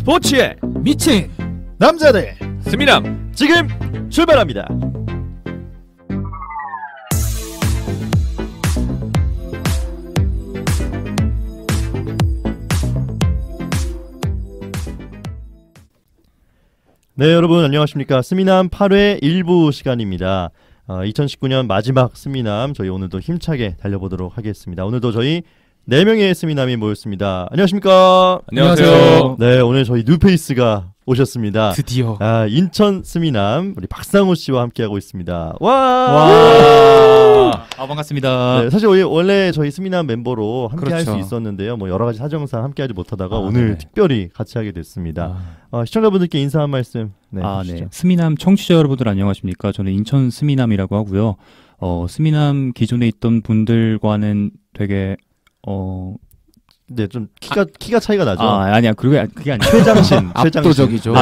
스포츠에 미친 남자들 스미남 지금 출발합니다. 네, 여러분 안녕하십니까. 스미남 8회 1부 시간입니다. 2019년 마지막 스미남, 저희 오늘도 힘차게 달려보도록 하겠습니다. 오늘도 저희 4명의 스미남이 모였습니다. 안녕하십니까. 안녕하세요. 네, 오늘 저희 뉴페이스가 오셨습니다. 드디어 인천 스미남 우리 박상우 씨와 함께하고 있습니다. 와. 반갑습니다. 네, 사실 원래 저희 스미남 멤버로 함께할 그렇죠. 수 있었는데요. 뭐 여러 가지 사정상 함께하지 못하다가 오늘 네네. 특별히 같이 하게 됐습니다. 시청자분들께 인사 한 말씀. 네, 해주시죠. 네. 스미남 청취자 여러분들 안녕하십니까? 저는 인천 스미남이라고 하고요. 스미남 기존에 있던 분들과는 되게 네, 좀 키가 차이가 나죠. 아니야. 그게 아니야. 최장신. 압도적이죠.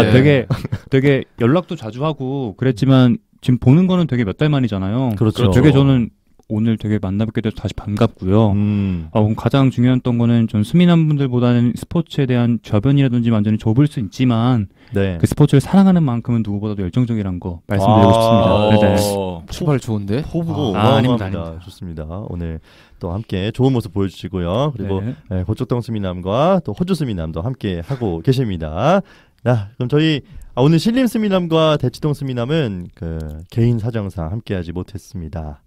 되게 연락도 자주 하고 그랬지만 지금 보는 거는 되게 몇 달 만이잖아요. 그렇죠. 되게 저는 오늘 되게 만나뵙게 돼서 다시 반갑고요. 그럼 가장 중요했던 거는 전 스미남 분들보다는 스포츠에 대한 저변이라든지 완전히 좁을 수 있지만 네. 그 스포츠를 사랑하는 만큼은 누구보다도 열정적이라는 거 말씀드리고 싶습니다. 네네. 출발 좋은데? 호부가 아닙니다. 어마어마합니다. 좋습니다. 오늘 또 함께 좋은 모습 보여주시고요. 그리고 네. 고척동 스미남과 또 호주 스미남도 함께 하고 계십니다. 자, 그럼 저희 오늘 신림 스미남과 대치동 스미남은 그 개인 사정상 함께하지 못했습니다.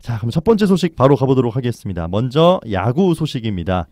자, 그럼 첫 번째 소식 바로 가보도록 하겠습니다. 먼저 야구 소식입니다.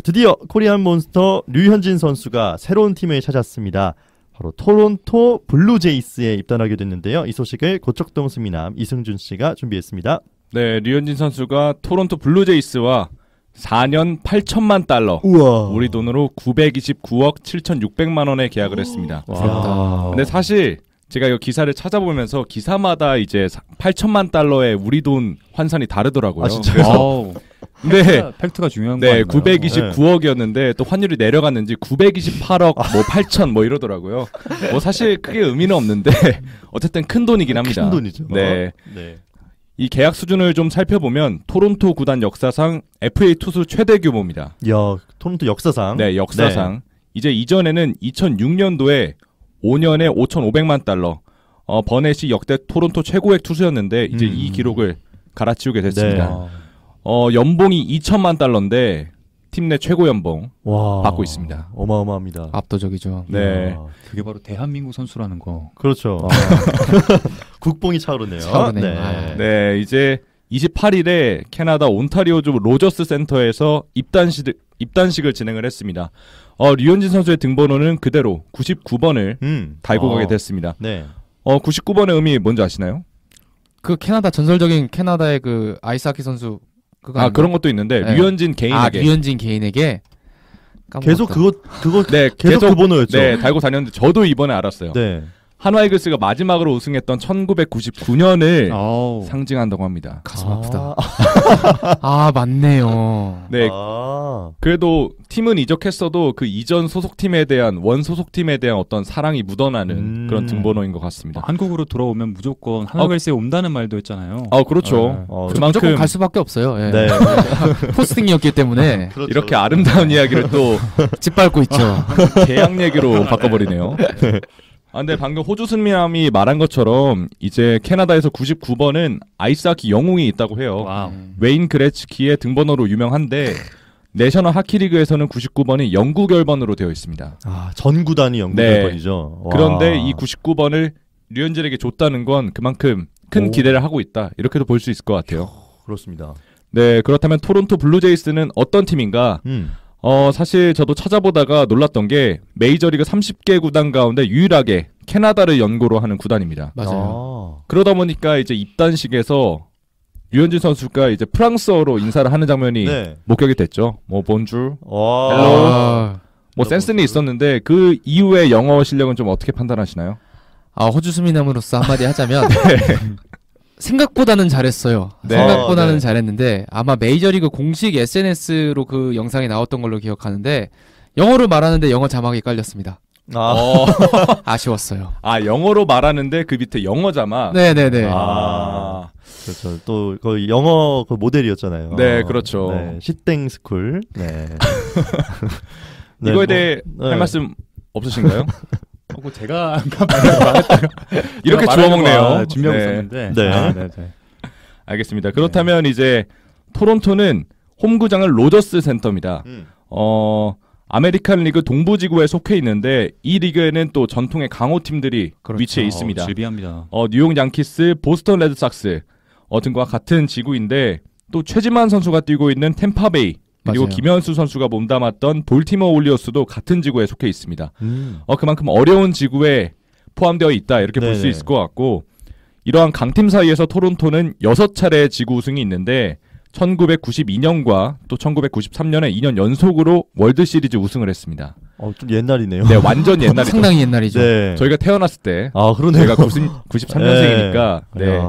드디어 코리안 몬스터 류현진 선수가 새로운 팀을 찾았습니다. 바로 토론토 블루제이스에 입단하게 됐는데요. 이 소식을 고척동 스미남 이승준 씨가 준비했습니다. 네, 류현진 선수가 토론토 블루제이스와 4년 8천만 달러, 우와. 우리 돈으로 929억 7,600만 원에 계약을 했습니다. 와. 근데 사실 제가 이 기사를 찾아보면서 기사마다 이제 8천만 달러의 우리 돈 환산이 다르더라고요. 진짜요? 네. 팩트가 중요한 거 네, 아닌가요? 929억이었는데 또 환율이 내려갔는지 928억 뭐 8천 뭐 이러더라고요. 뭐 사실 크게 의미는 없는데 어쨌든 큰 돈이긴 합니다. 큰 돈이죠. 네. 네. 이 계약 수준을 좀 살펴보면 토론토 구단 역사상 FA 투수 최대 규모입니다. 야, 토론토 역사상. 네, 역사상. 이제 이전에는 2006년도에 5년에 5,500만 달러. 버넷이 역대 토론토 최고액 투수였는데 이제 이 기록을 갈아치우게 됐습니다. 네. 연봉이 2천만 달러인데 팀 내 최고 연봉 와. 받고 있습니다. 어마어마합니다. 압도적이죠. 네. 야. 그게 바로 대한민국 선수라는 거. 그렇죠. 국뽕이 차오르네요. 차오르네요. 네. 네, 이제 28일에 캐나다 온타리오주 로저스 센터에서 입단식을 진행을 했습니다. 류현진 선수의 등번호는 그대로 99번을 달고 가게 됐습니다. 네. 99번의 의미 뭔지 아시나요? 그 캐나다 전설적인 캐나다의 그 아이스하키 선수 그거 아닌가요? 그런 것도 있는데 네. 류현진 개인에게 류현진 개인에게 계속 까먹었다. 그거 네, 계속 그 번호였죠. 네, 달고 다녔는데 저도 이번에 알았어요. 네. 한화 이글스가 마지막으로 우승했던 1999년을 아우. 상징한다고 합니다. 가슴 아프다. 맞네요. 네, 그래도 팀은 이적했어도 그 이전 소속팀에 대한 원 소속팀에 대한 어떤 사랑이 묻어나는 그런 등번호인 것 같습니다. 한국으로 돌아오면 무조건 한화글스에 온다는 말도 했잖아요. 그렇죠. 네. 무조건 갈 수밖에 없어요. 예. 네. 포스팅이었기 때문에 그렇죠. 이렇게 아름다운 이야기를 또 짓밟고 있죠. 계약 얘기로 바꿔버리네요. 근데 방금 호주 스미남이 말한 것처럼 이제 캐나다에서 99번은 아이스하키 영웅이 있다고 해요. 와우. 웨인 그레츠키의 등번호로 유명한데 내셔널 하키리그에서는 99번이 영구 결번으로 되어 있습니다. 전 구단이 영구 네. 결번이죠. 그런데 이 99번을 류현진에게 줬다는 건 그만큼 큰 기대를 하고 있다. 이렇게도 볼 수 있을 것 같아요. 그렇습니다. 네, 그렇다면 토론토 블루제이스는 어떤 팀인가? 사실 저도 찾아보다가 놀랐던 게 메이저리그 30개 구단 가운데 유일하게 캐나다를 연고로 하는 구단입니다. 맞아요. 그러다 보니까 이제 입단식에서 류현진 선수가 이제 프랑스어로 인사를 하는 장면이 네. 목격이 됐죠. 뭐 본줄, 헬로. 뭐 센스는 있었는데 그 이후의 영어 실력은 좀 어떻게 판단하시나요? 호주 스미남으로서 한마디 하자면 생각보다는 잘했어요. 네. 생각보다는 네. 잘했는데 아마 메이저리그 공식 SNS로 그 영상이 나왔던 걸로 기억하는데 영어로 말하는데 영어 자막이 깔렸습니다. 아쉬웠어요. 영어로 말하는데 그 밑에 영어 자막. 네네네. 그렇죠. 또 거의 영어 그 모델이었잖아요. 네, 그렇죠. 네, 시땡 스쿨. 네. 이거에 대해 할 말씀 없으신가요? 제가 이렇게 주워먹네요. 준비하고 있었는데. 네. 네. 알겠습니다. 그렇다면 이제 토론토는 홈구장은 로저스 센터입니다. 아메리칸 리그 동부지구에 속해 있는데 이 리그에는 또 전통의 강호팀들이 그렇죠. 위치해 있습니다. 질비합니다. 뉴욕 양키스, 보스턴 레드삭스 등과 같은 지구인데 또 최지만 선수가 뛰고 있는 템파베이 그리고 맞아요. 김현수 선수가 몸담았던 볼티모어 올리어스도 같은 지구에 속해 있습니다. 그만큼 어려운 지구에 포함되어 있다 이렇게 볼 수 있을 것 같고 이러한 강팀 사이에서 토론토는 6차례 지구 우승이 있는데 1992년과 또 1993년에 2년 연속으로 월드 시리즈 우승을 했습니다. 좀 옛날이네요. 네, 완전 옛날이죠. 상당히 옛날이죠. 네. 저희가 태어났을 때 그러네요. 제가 93년생이니까 네.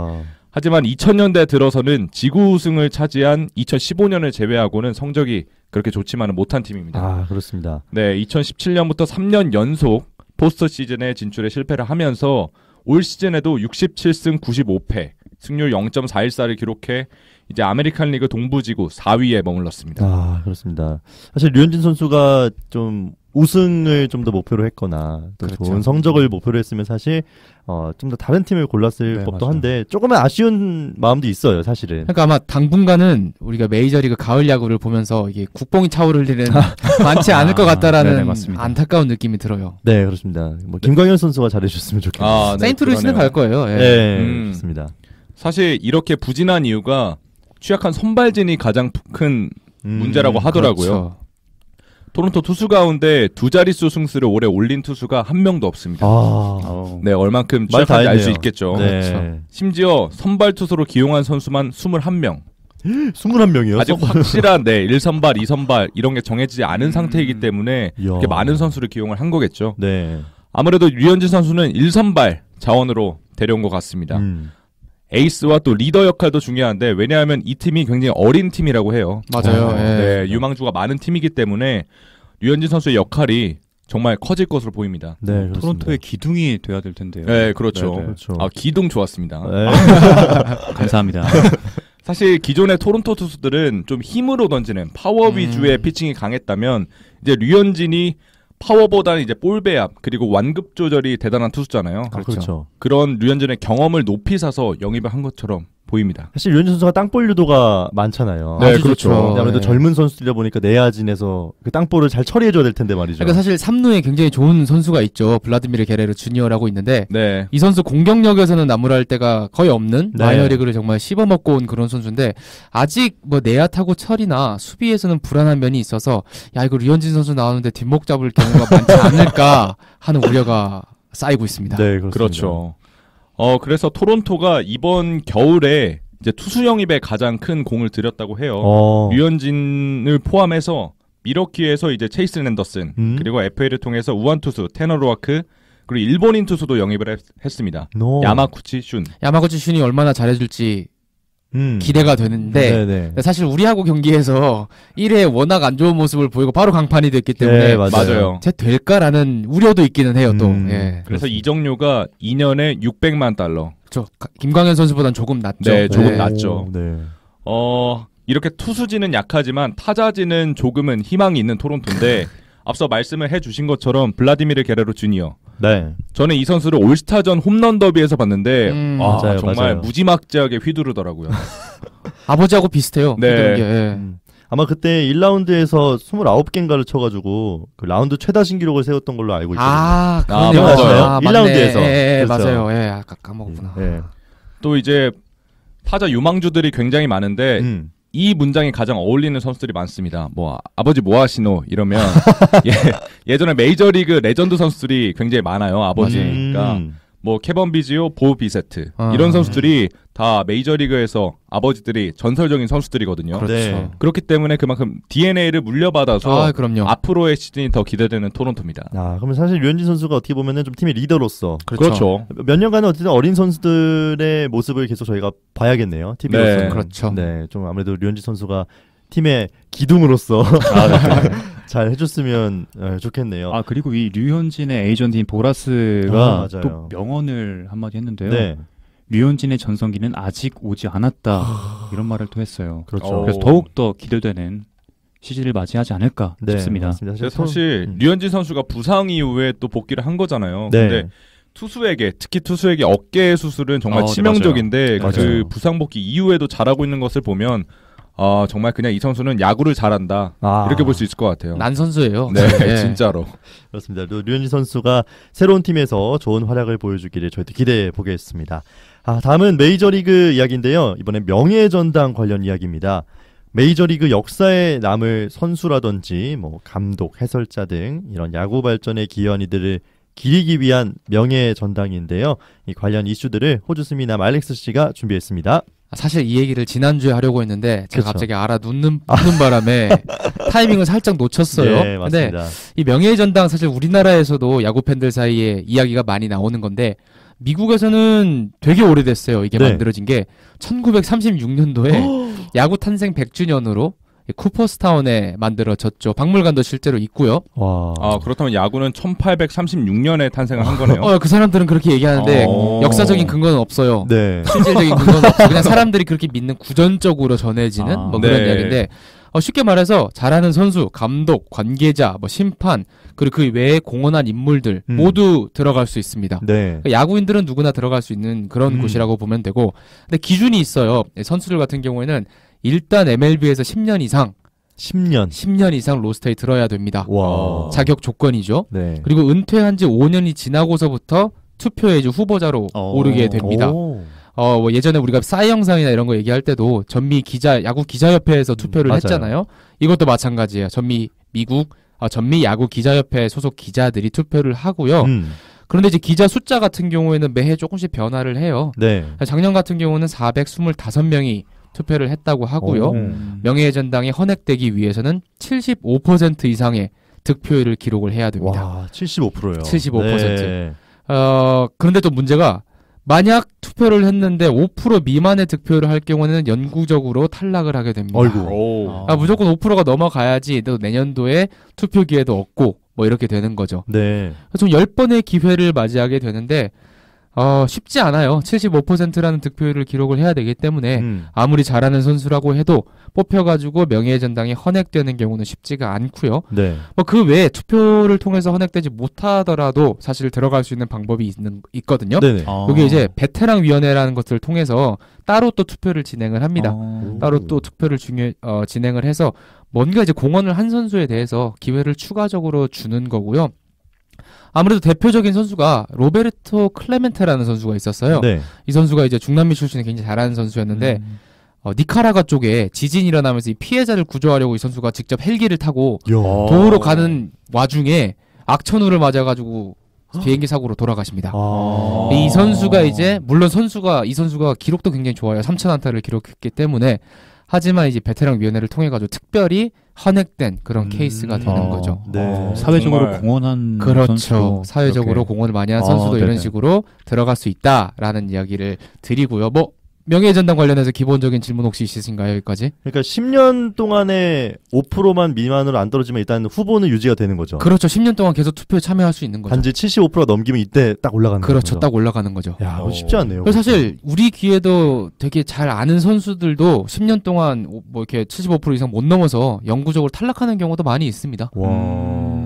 하지만 2000년대 들어서는 지구 우승을 차지한 2015년을 제외하고는 성적이 그렇게 좋지만은 못한 팀입니다. 그렇습니다. 네, 2017년부터 3년 연속 포스트 시즌에 진출에 실패를 하면서 올 시즌에도 67승 95패, 승률 0.414를 기록해 이제 아메리칸 리그 동부지구 4위에 머물렀습니다. 그렇습니다. 사실 류현진 선수가 좀 우승을 좀 더 목표로 했거나 또 그렇죠. 좋은 성적을 목표로 했으면 사실 좀 더 다른 팀을 골랐을 법도 맞아요. 한데 조금은 아쉬운 마음도 있어요, 사실은. 그러니까 아마 당분간은 우리가 메이저리그 가을 야구를 보면서 이게 국뽕이 차오를 일은 많지 않을 것 같다라는 네네, 맞습니다. 안타까운 느낌이 들어요. 네, 그렇습니다. 김광현 선수가 잘해줬으면 좋겠네요. 네, 세인트루이스는 갈 거예요. 예. 네, 좋습니다. 사실 이렇게 부진한 이유가 취약한 선발진이 가장 큰 문제라고 하더라고요. 그렇죠. 토론토 투수 가운데 두 자릿수 승수를 올해 올린 투수가 한 명도 없습니다. 네, 얼만큼 말 다 취약한지 알 수 했네요. 있겠죠. 네. 그렇죠. 심지어 선발 투수로 기용한 선수만 21명. 21명이요? 아직 확실한 1선발, 2선발 이런 게 정해지지 않은 상태이기 때문에 이렇게 많은 선수를 기용을 한 거겠죠. 네. 아무래도 류현진 선수는 1선발 자원으로 데려온 것 같습니다. 에이스와 또 리더 역할도 중요한데 왜냐하면 이 팀이 굉장히 어린 팀이라고 해요. 맞아요. 예. 네, 유망주가 많은 팀이기 때문에 류현진 선수의 역할이 정말 커질 것으로 보입니다. 네, 그렇습니다. 토론토의 기둥이 돼야 될 텐데요. 네, 그렇죠. 네. 그렇죠. 기둥 좋았습니다. 네. 감사합니다. 사실 기존의 토론토 투수들은 좀 힘으로 던지는 파워 위주의 피칭이 강했다면 이제 류현진이 파워보다는 이제 볼 배합 그리고 완급 조절이 대단한 투수잖아요. 그렇죠. 그런 류현진의 경험을 높이 사서 영입을 한 것처럼 보입니다. 사실 류현진 선수가 땅볼 유도가 많잖아요. 네, 아주 그렇죠. 좋죠. 아무래도 네. 젊은 선수들이다 보니까 내야진에서 그 땅볼을 잘 처리해줘야 될 텐데 말이죠. 그러니까 사실 3루에 굉장히 좋은 선수가 있죠. 블라디미르 게레르 주니어라고 있는데 네. 이 선수 공격력에서는 나무랄 데가 거의 없는 네. 마이너리그를 정말 씹어먹고 온 그런 선수인데 아직 뭐 내야 타고 처리나 수비에서는 불안한 면이 있어서 야 이거 류현진 선수 나오는데 뒷목 잡을 경우가 많지 않을까 하는 우려가 쌓이고 있습니다. 네, 그렇습니다. 그렇죠. 그래서 토론토가 이번 겨울에 이제 투수 영입에 가장 큰 공을 들였다고 해요. 류현진을 포함해서 미러키에서 이제 체이스 랜더슨 그리고 FA를 통해서 우완 투수 테너 로아크 그리고 일본인 투수도 영입을 했습니다. 야마구치 슌. 야마구치 슌이 얼마나 잘해줄지 기대가 되는데 네네. 사실 우리하고 경기에서 1회 워낙 안 좋은 모습을 보이고 바로 강판이 됐기 때문에 네, 맞아요. 쟤 될까라는 우려도 있기는 해요. 또 예. 그래서 이적료가 2년에 600만 달러. 그렇죠. 김광현 선수보다는 조금 낮죠. 네, 조금 네. 낮죠. 네. 이렇게 투수진은 약하지만 타자진은 조금은 희망이 있는 토론토인데 앞서 말씀을 해주신 것처럼 블라디미르 게레로 주니어. 네. 저는 이 선수를 올스타전 홈런 더비에서 봤는데 맞아요, 정말 맞아요. 무지막지하게 휘두르더라고요. 아버지하고 비슷해요. 네. 휘두른 게, 예. 아마 그때 1라운드에서 29개인가를 쳐가지고 그 라운드 최다 신기록을 세웠던 걸로 알고 있거든요. 그러네요. 맞아요. 1라운드에서. 예, 그렇죠. 맞아요. 예, 아까 까먹었구나. 네. 또 이제 타자 유망주들이 굉장히 많은데 이 문장이 가장 어울리는 선수들이 많습니다. 뭐 아버지 뭐하시노 이러면 예전에 메이저리그 레전드 선수들이 굉장히 많아요. 아버지가 뭐 캐번 비지오, 보 비세트 이런 선수들이 다 메이저리그에서 아버지들이 전설적인 선수들이거든요. 그렇죠. 네. 그렇기 때문에 그만큼 DNA를 물려받아서 그럼요. 앞으로의 시즌이 더 기대되는 토론토입니다. 그럼 사실 류현진 선수가 어떻게 보면은 좀 팀의 리더로서 그렇죠. 몇 년간은 어쨌든 어린 선수들의 모습을 계속 저희가 봐야겠네요. TV로서. 네. 그렇죠. 네, 좀 아무래도 류현진 선수가 팀의 기둥으로서 잘 해줬으면 좋겠네요. 그리고 이 류현진의 에이전트인 보라스가 맞아요. 또 명언을 한마디 했는데요. 네. 류현진의 전성기는 아직 오지 않았다 이런 말을 또 했어요. 그렇죠. 그래서 더욱 더 기대되는 시즌을 맞이하지 않을까 싶습니다. 맞습니다. 사실 류현진 선수가 부상 이후에 또 복귀를 한 거잖아요. 근데 투수에게 특히 투수에게 어깨 수술은 정말 치명적인데 맞아요. 그 부상 복귀 이후에도 잘하고 있는 것을 보면 정말 그냥 이 선수는 야구를 잘한다 이렇게 볼 수 있을 것 같아요. 난 선수예요. 네, 진짜로. 그렇습니다. 류현진 선수가 새로운 팀에서 좋은 활약을 보여주기를 저희도 기대해 보겠습니다. 다음은 메이저리그 이야기인데요. 이번엔 명예전당 관련 이야기입니다. 메이저리그 역사에 남을 선수라든지 뭐 감독, 해설자 등 이런 야구 발전에 기여한 이들을 기리기 위한 명예전당인데요. 이 관련 이슈들을 호주스미남 알렉스 씨가 준비했습니다. 사실 이 얘기를 지난주에 하려고 했는데 제가 그쵸. 갑자기 알아눕는 바람에 타이밍을 살짝 놓쳤어요. 네, 근데 맞습니다. 이 명예전당 사실 우리나라에서도 야구 팬들 사이에 이야기가 많이 나오는 건데 미국에서는 되게 오래됐어요. 이게 만들어진 게 1936년도에 야구 탄생 100주년으로 쿠퍼스타운에 만들어졌죠. 박물관도 실제로 있고요. 와. 그렇다면 야구는 1836년에 탄생을 한 거네요. 그 사람들은 그렇게 얘기하는데 역사적인 근거는 없어요. 네. 실질적인 근거는 없어요. 그냥 사람들이 그렇게 믿는 구전적으로 전해지는 뭐 그런 이야기인데 쉽게 말해서 잘하는 선수, 감독, 관계자, 뭐 심판 그리고 그 외에 공헌한 인물들 모두 들어갈 수 있습니다. 네. 그러니까 야구인들은 누구나 들어갈 수 있는 그런 곳이라고 보면 되고, 근데 기준이 있어요. 선수들 같은 경우에는 일단 MLB에서 10년 이상 10년 이상 로스터에 들어야 됩니다. 와. 자격 조건이죠. 네. 그리고 은퇴한 지 5년이 지나고서부터 투표의 후보자로 오르게 됩니다. 뭐 예전에 우리가 싸이 영상이나 이런 거 얘기할 때도 전미 야구 기자협회에서 투표를 맞아요. 했잖아요. 이것도 마찬가지예요. 전미 야구 기자협회 소속 기자들이 투표를 하고요. 그런데 이제 기자 숫자 같은 경우에는 매해 조금씩 변화를 해요. 네. 작년 같은 경우는 425명이 투표를 했다고 하고요. 명예전당에 헌액되기 위해서는 75% 이상의 득표율을 기록을 해야 됩니다. 와, 75%요. 75%. 네. 그런데 또 문제가 만약 투표를 했는데 5% 미만의 득표를 할 경우는 영구적으로 탈락을 하게 됩니다. 아이고. 무조건 5%가 넘어가야지 또 내년도에 투표 기회도 얻고 뭐 이렇게 되는 거죠. 네. 총 10번의 기회를 맞이하게 되는데 쉽지 않아요. 75%라는 득표율을 기록을 해야 되기 때문에 아무리 잘하는 선수라고 해도 뽑혀가지고 명예전당에 헌액되는 경우는 쉽지가 않고요. 네. 뭐 그 외에 투표를 통해서 헌액되지 못하더라도 사실 들어갈 수 있는 방법이 있거든요. 네네. 여기 이제 베테랑 위원회라는 것을 통해서 따로 또 투표를 진행을 합니다. 따로 또 투표를 진행을 해서 뭔가 이제 공헌을 한 선수에 대해서 기회를 추가적으로 주는 거고요. 아무래도 대표적인 선수가 로베르토 클레멘테라는 선수가 있었어요. 네. 이 선수가 이제 중남미 출신의 굉장히 잘하는 선수였는데 니카라과 쪽에 지진이 일어나면서 이 피해자를 구조하려고 이 선수가 직접 헬기를 타고 도우러 가는 와중에 악천후를 맞아가지고 비행기 사고로 돌아가십니다. 이 선수가 이제 물론 이 선수가 기록도 굉장히 좋아요. 3,000안타를 기록했기 때문에 하지만 이제 베테랑 위원회를 통해 가지고 특별히 헌액된 그런 케이스가 되는 거죠. 네. 사회적으로 정말... 공헌한 그렇죠. 선수로 사회적으로 공헌을 많이 한 선수도 이런 식으로 들어갈 수 있다라는 이야기를 드리고요. 뭐 명예전당 관련해서 기본적인 질문 혹시 있으신가요? 여기까지? 그러니까 10년 동안에 5%만 미만으로 안 떨어지면 일단 후보는 유지가 되는 거죠. 그렇죠. 10년 동안 계속 투표에 참여할 수 있는 거죠. 단지 75%가 넘기면 이때 딱 올라가는 거죠. 그렇죠. 딱 올라가는 거죠. 야, 쉽지 않네요. 그래서 사실 우리 귀에도 되게 잘 아는 선수들도 10년 동안 뭐 이렇게 75% 이상 못 넘어서 영구적으로 탈락하는 경우도 많이 있습니다. 와.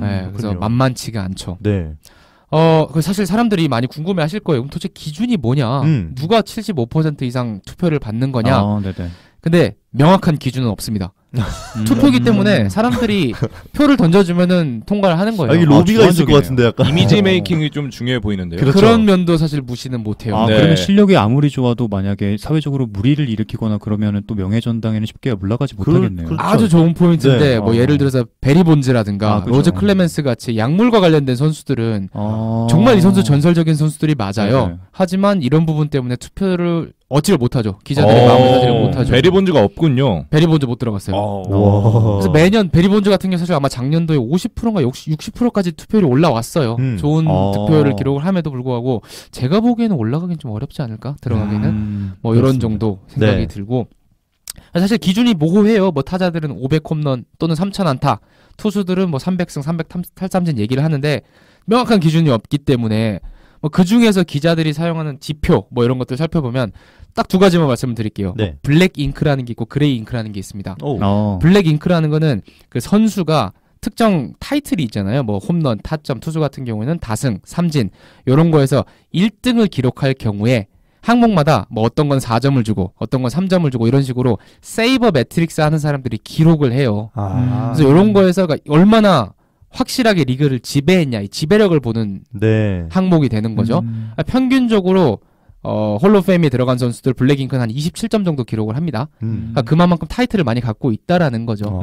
네, 그래서 만만치가 않죠. 네. 사실 사람들이 많이 궁금해 하실 거예요. 그럼 도대체 기준이 뭐냐? 누가 75% 이상 투표를 받는 거냐? 네네. 근데 명확한 기준은 없습니다. 투표기 때문에 사람들이 표를 던져주면은 통과를 하는 거예요. 이게 로비가 있을 것 같은데 약간. 이미지 메이킹이 좀 중요해 보이는데요. 그렇죠. 그런 면도 사실 무시는 못해요. 네. 그러면 실력이 아무리 좋아도 만약에 사회적으로 무리를 일으키거나 그러면은 또 명예전당에는 쉽게 올라가지 못하겠네요. 그렇죠. 아주 좋은 포인트인데 네. 뭐 예를 들어서 베리 본즈라든가 그렇죠. 로저 클레멘스 같이 약물과 관련된 선수들은 정말 이 선수 전설적인 선수들이 맞아요. 네. 하지만 이런 부분 때문에 투표를 얻지를 못하죠. 기자들의 마음을 사지를 못하죠. 베리 본즈가 없군요. 베리 본즈 못 들어갔어요. 그래서 매년 베리 본즈 같은 경우 사실 아마 작년도에 50%인가 60%까지 투표율이 올라왔어요. 좋은 득표율을 기록을 함에도 불구하고 제가 보기에는 올라가긴 좀 어렵지 않을까? 들어가기는 뭐 이런 정도 생각이 들고 사실 기준이 모호해요. 뭐 타자들은 500홈런 또는 3,000안타, 투수들은 뭐 300승, 300탈삼진 얘기를 하는데 명확한 기준이 없기 때문에 그 중에서 기자들이 사용하는 지표 뭐 이런 것들 살펴보면 딱 두 가지만 말씀을 드릴게요. 네. 블랙 잉크라는 게 있고 그레이 잉크라는 게 있습니다. 오. 블랙 잉크라는 거는 그 선수가 특정 타이틀이 있잖아요. 뭐 홈런, 타점, 투수 같은 경우에는 다승, 삼진 이런 거에서 1등을 기록할 경우에 항목마다 뭐 어떤 건 4점을 주고 어떤 건 3점을 주고 이런 식으로 세이버 매트릭스 하는 사람들이 기록을 해요. 그래서 이런 거에서 얼마나 확실하게 리그를 지배했냐, 이 지배력을 보는 네. 항목이 되는 거죠. 평균적으로 홀로 페임에 들어간 선수들 블랙잉크는 한 27점 정도 기록을 합니다. 그러니까 그만큼 타이틀을 많이 갖고 있다라는 거죠.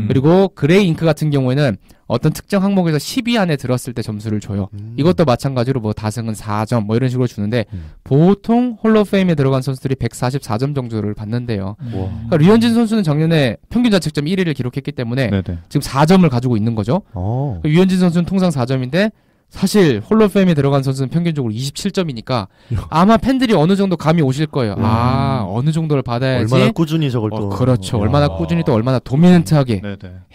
그리고 그레이 잉크 같은 경우에는 어떤 특정 항목에서 10위 안에 들었을 때 점수를 줘요. 이것도 마찬가지로 뭐 다승은 4점 뭐 이런 식으로 주는데 보통 홀로 페임에 들어간 선수들이 144점 정도를 받는데요. 그러니까 류현진 선수는 작년에 평균 자책점 1위를 기록했기 때문에 네네. 지금 4점을 가지고 있는 거죠. 그러니까 류현진 선수는 통상 4점인데 사실 홀로페임에 들어간 선수는 평균적으로 27점이니까 아마 팬들이 어느 정도 감이 오실 거예요. 어느 정도를 받아야지 얼마나 꾸준히 저걸 또 그렇죠. 얼마나 꾸준히 또 얼마나 도미넌트하게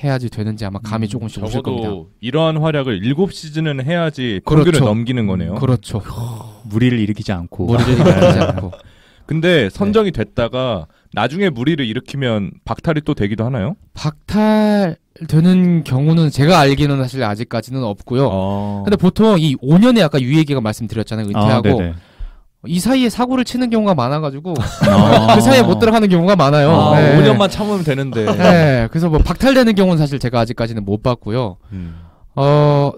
해야지 되는지 아마 감이 조금씩 오실 겁니다. 적어도 이러한 활약을 7시즌은 해야지 평균을 그렇죠. 넘기는 거네요. 그렇죠. 무리를 일으키지 않고. 무리를 일으키지 않고. 근데 선정이 됐다가 나중에 무리를 일으키면 박탈이 또 되기도 하나요? 박탈되는 경우는 제가 알기는 사실 아직까지는 없고요. 근데 보통 이 5년에 아까 유예기가 말씀드렸잖아요. 은퇴하고 이 사이에 사고를 치는 경우가 많아가지고 그 사이에 못 들어가는 경우가 많아요. 네. 5년만 참으면 되는데. 네, 그래서 뭐 박탈되는 경우는 사실 제가 아직까지는 못 봤고요.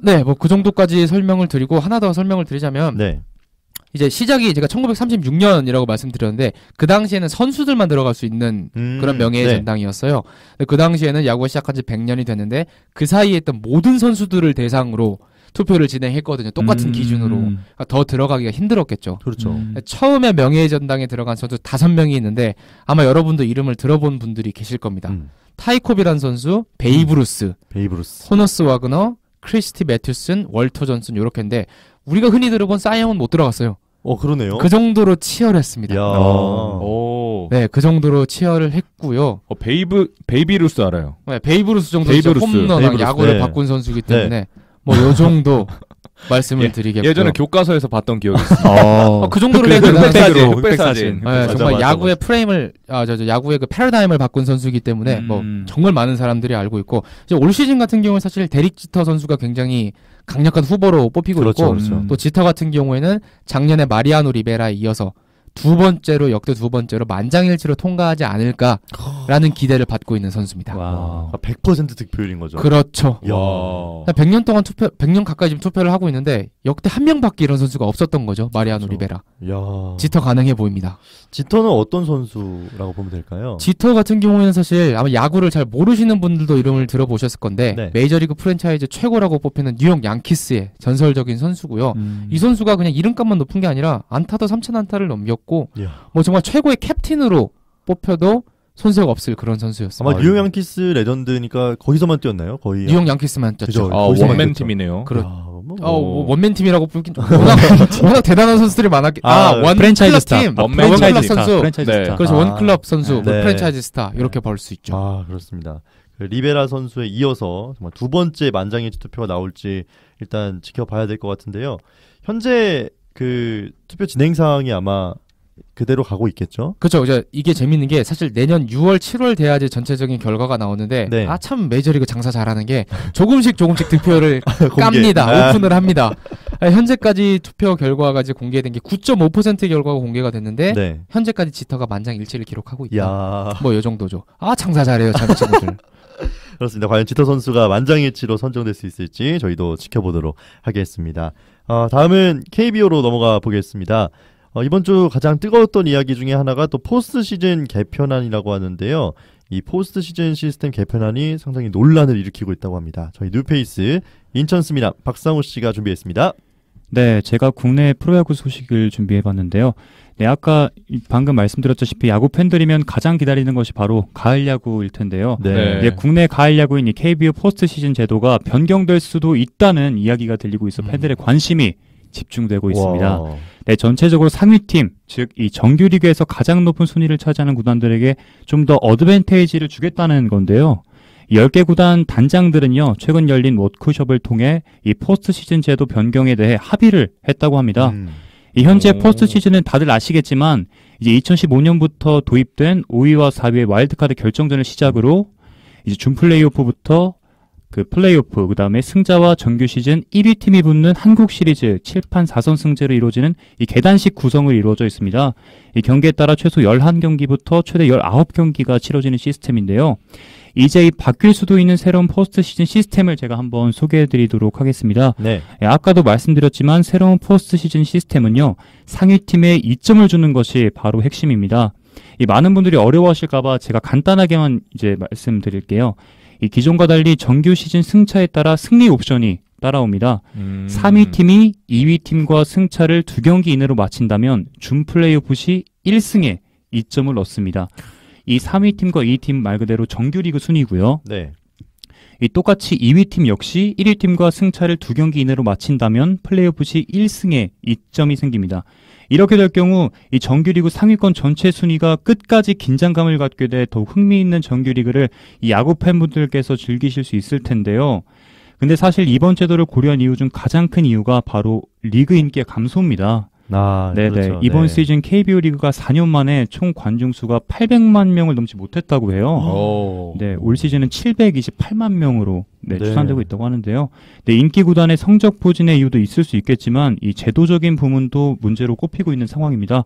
네, 뭐 그 정도까지 설명을 드리고 하나 더 설명을 드리자면 네. 이제 시작이 제가 1936년이라고 말씀드렸는데 그 당시에는 선수들만 들어갈 수 있는 그런 명예의 네. 전당이었어요. 근데 그 당시에는 야구가 시작한 지 100년이 됐는데 그 사이에 있던 모든 선수들을 대상으로 투표를 진행했거든요. 똑같은 기준으로. 그러니까 더 들어가기가 힘들었겠죠. 그렇죠. 처음에 명예의 전당에 들어간 선수 5명이 있는데 아마 여러분도 이름을 들어본 분들이 계실 겁니다. 타이콥이란 선수, 베이브루스, 호너스 와그너, 크리스티 매튜슨, 월터 존슨 요렇게인데 우리가 흔히 들어본 사이영은 못 들어갔어요. 그러네요. 그 정도로 치열했습니다. 네, 그 정도로 치열을 했고요. 베이비루스 알아요. 네, 베이브루스 정도 베이브루스. 홈런왕 야구를 바꾼 선수이기 때문에 뭐 요 정도 말씀을 드리겠고요. 예전에 교과서에서 봤던 기억이 있어요. 그 정도로 대단한 흑백사진. 네, 정말 야구의 프레임을 야구의 그 패러다임을 바꾼 선수이기 때문에 뭐 정말 많은 사람들이 알고 있고 이제 올 시즌 같은 경우는 사실 데릭 지터 선수가 굉장히 강력한 후보로 뽑히고 있고 또 지터 같은 경우에는 작년에 마리아노 리베라에 이어서 역대 두 번째로 만장일치로 통과하지 않을까라는 기대를 받고 있는 선수입니다. 와, 100% 득표율인 거죠. 그렇죠. 100년 동안 100년 가까이 지금 투표를 하고 있는데 역대 한 명밖에 이런 선수가 없었던 거죠. 마리아노 리베라. 지터 가능해 보입니다. 지터는 어떤 선수라고 보면 될까요? 지터 같은 경우에는 사실 아마 야구를 잘 모르시는 분들도 이름을 들어보셨을 건데 메이저리그 프랜차이즈 최고라고 뽑히는 뉴욕 양키스의 전설적인 선수고요. 이 선수가 그냥 이름값만 높은 게 아니라 안타도 3,000안타를 넘겼고 뭐 정말 최고의 캡틴으로 뽑혀도 손색 없을 그런 선수였어요. 아마 뉴욕 양키스 레전드니까 거기서만 뛰었나요? 거의 뉴욕 양키스만 뛰었죠. 원맨 팀이네요. 원맨 팀이라고 뽑긴 워낙 대단한 선수들이 많았기. 원 프랜차이즈 스타. 팀, 원클럽 선수. 그렇죠. 원클럽 선수, 프랜차이즈 스타 이렇게 볼 수 있죠. 그렇습니다. 리베라 선수에 이어서 정말 두 번째 만장일치 투표가 나올지 일단 지켜봐야 될 것 같은데요. 현재 그 투표 진행 상황이 아마 그대로 가고 있겠죠? 그렇죠. 이게 재밌는 게 사실 내년 6월, 7월 돼야지 전체적인 결과가 나오는데 참 메이저리그 장사 잘하는 게 조금씩 득표를 깝니다. 오픈을 합니다. 현재까지 투표 결과가 이제 공개된 게 9.5% 결과가 공개가 됐는데 현재까지 지터가 만장일치를 기록하고 있다. 뭐 이 정도죠. 장사 잘해요, 참 친구들. 그렇습니다. 과연 지터 선수가 만장일치로 선정될 수 있을지 저희도 지켜보도록 하겠습니다. 다음은 KBO로 넘어가 보겠습니다. 이번 주 가장 뜨거웠던 이야기 중에 하나가 또 포스트 시즌 개편안이라고 하는데요. 이 포스트 시즌 시스템 개편안이 상당히 논란을 일으키고 있다고 합니다. 저희 뉴페이스 인천 스미남 박상우 씨가 준비했습니다. 네, 제가 국내 프로야구 소식을 준비해봤는데요. 네, 아까 방금 말씀드렸다시피 야구 팬들이면 가장 기다리는 것이 바로 가을 야구일 텐데요. 국내 가을 야구인 이 KBO 포스트 시즌 제도가 변경될 수도 있다는 이야기가 들리고 있어 팬들의 관심이 집중되고 있습니다. 네, 전체적으로 상위팀, 즉 이 정규리그에서 가장 높은 순위를 차지하는 구단들에게 좀 더 어드밴테이지를 주겠다는 건데요. 10개 구단 단장들은요, 최근 열린 워크숍을 통해 이 포스트 시즌 제도 변경에 대해 합의를 했다고 합니다. 이 현재 포스트 시즌은 다들 아시겠지만 이제 2015년부터 도입된 5위와 4위의 와일드카드 결정전을 시작으로 이제 준 플레이오프부터 그 플레이오프, 그 다음에 승자와 정규 시즌 1위 팀이 붙는 한국 시리즈 7판 4선 승제로 이루어지는 이 계단식 구성을 이루어져 있습니다. 이 경기에 따라 최소 11경기부터 최대 19경기가 치러지는 시스템인데요. 이제 이 바뀔 수도 있는 새로운 포스트 시즌 시스템을 제가 한번 소개해 드리도록 하겠습니다. 네. 아까도 말씀드렸지만 새로운 포스트 시즌 시스템은요, 상위팀에 2점을 주는 것이 바로 핵심입니다. 이 많은 분들이 어려워하실까봐 제가 간단하게만 이제 말씀드릴게요. 이 기존과 달리 정규 시즌 승차에 따라 승리 옵션이 따라옵니다. 3위 팀이 2위 팀과 승차를 2경기 이내로 마친다면 준 플레이오프 시 1승에 2점을 넣습니다. 이 3위 팀과 2위 팀 말 그대로 정규리그 순위고요. 네. 이 똑같이 2위 팀 역시 1위 팀과 승차를 2경기 이내로 마친다면 플레이오프 시 1승에 2점이 생깁니다. 이렇게 될 경우 이 정규리그 상위권 전체 순위가 끝까지 긴장감을 갖게 돼 더욱 흥미있는 정규리그를 이 야구 팬분들께서 즐기실 수 있을 텐데요. 근데 사실 이번 제도를 고려한 이유 중 가장 큰 이유가 바로 리그 인기의 감소입니다. 네네. 그렇죠. 이번 네. 시즌 KBO 리그가 4년 만에 총 관중 수가 800만 명을 넘지 못했다고 해요. 네, 올 시즌은 728만 명으로 추산되고 있다고 하는데요. 네, 인기 구단의 성적 부진의 이유도 있을 수 있겠지만 이 제도적인 부분도 문제로 꼽히고 있는 상황입니다.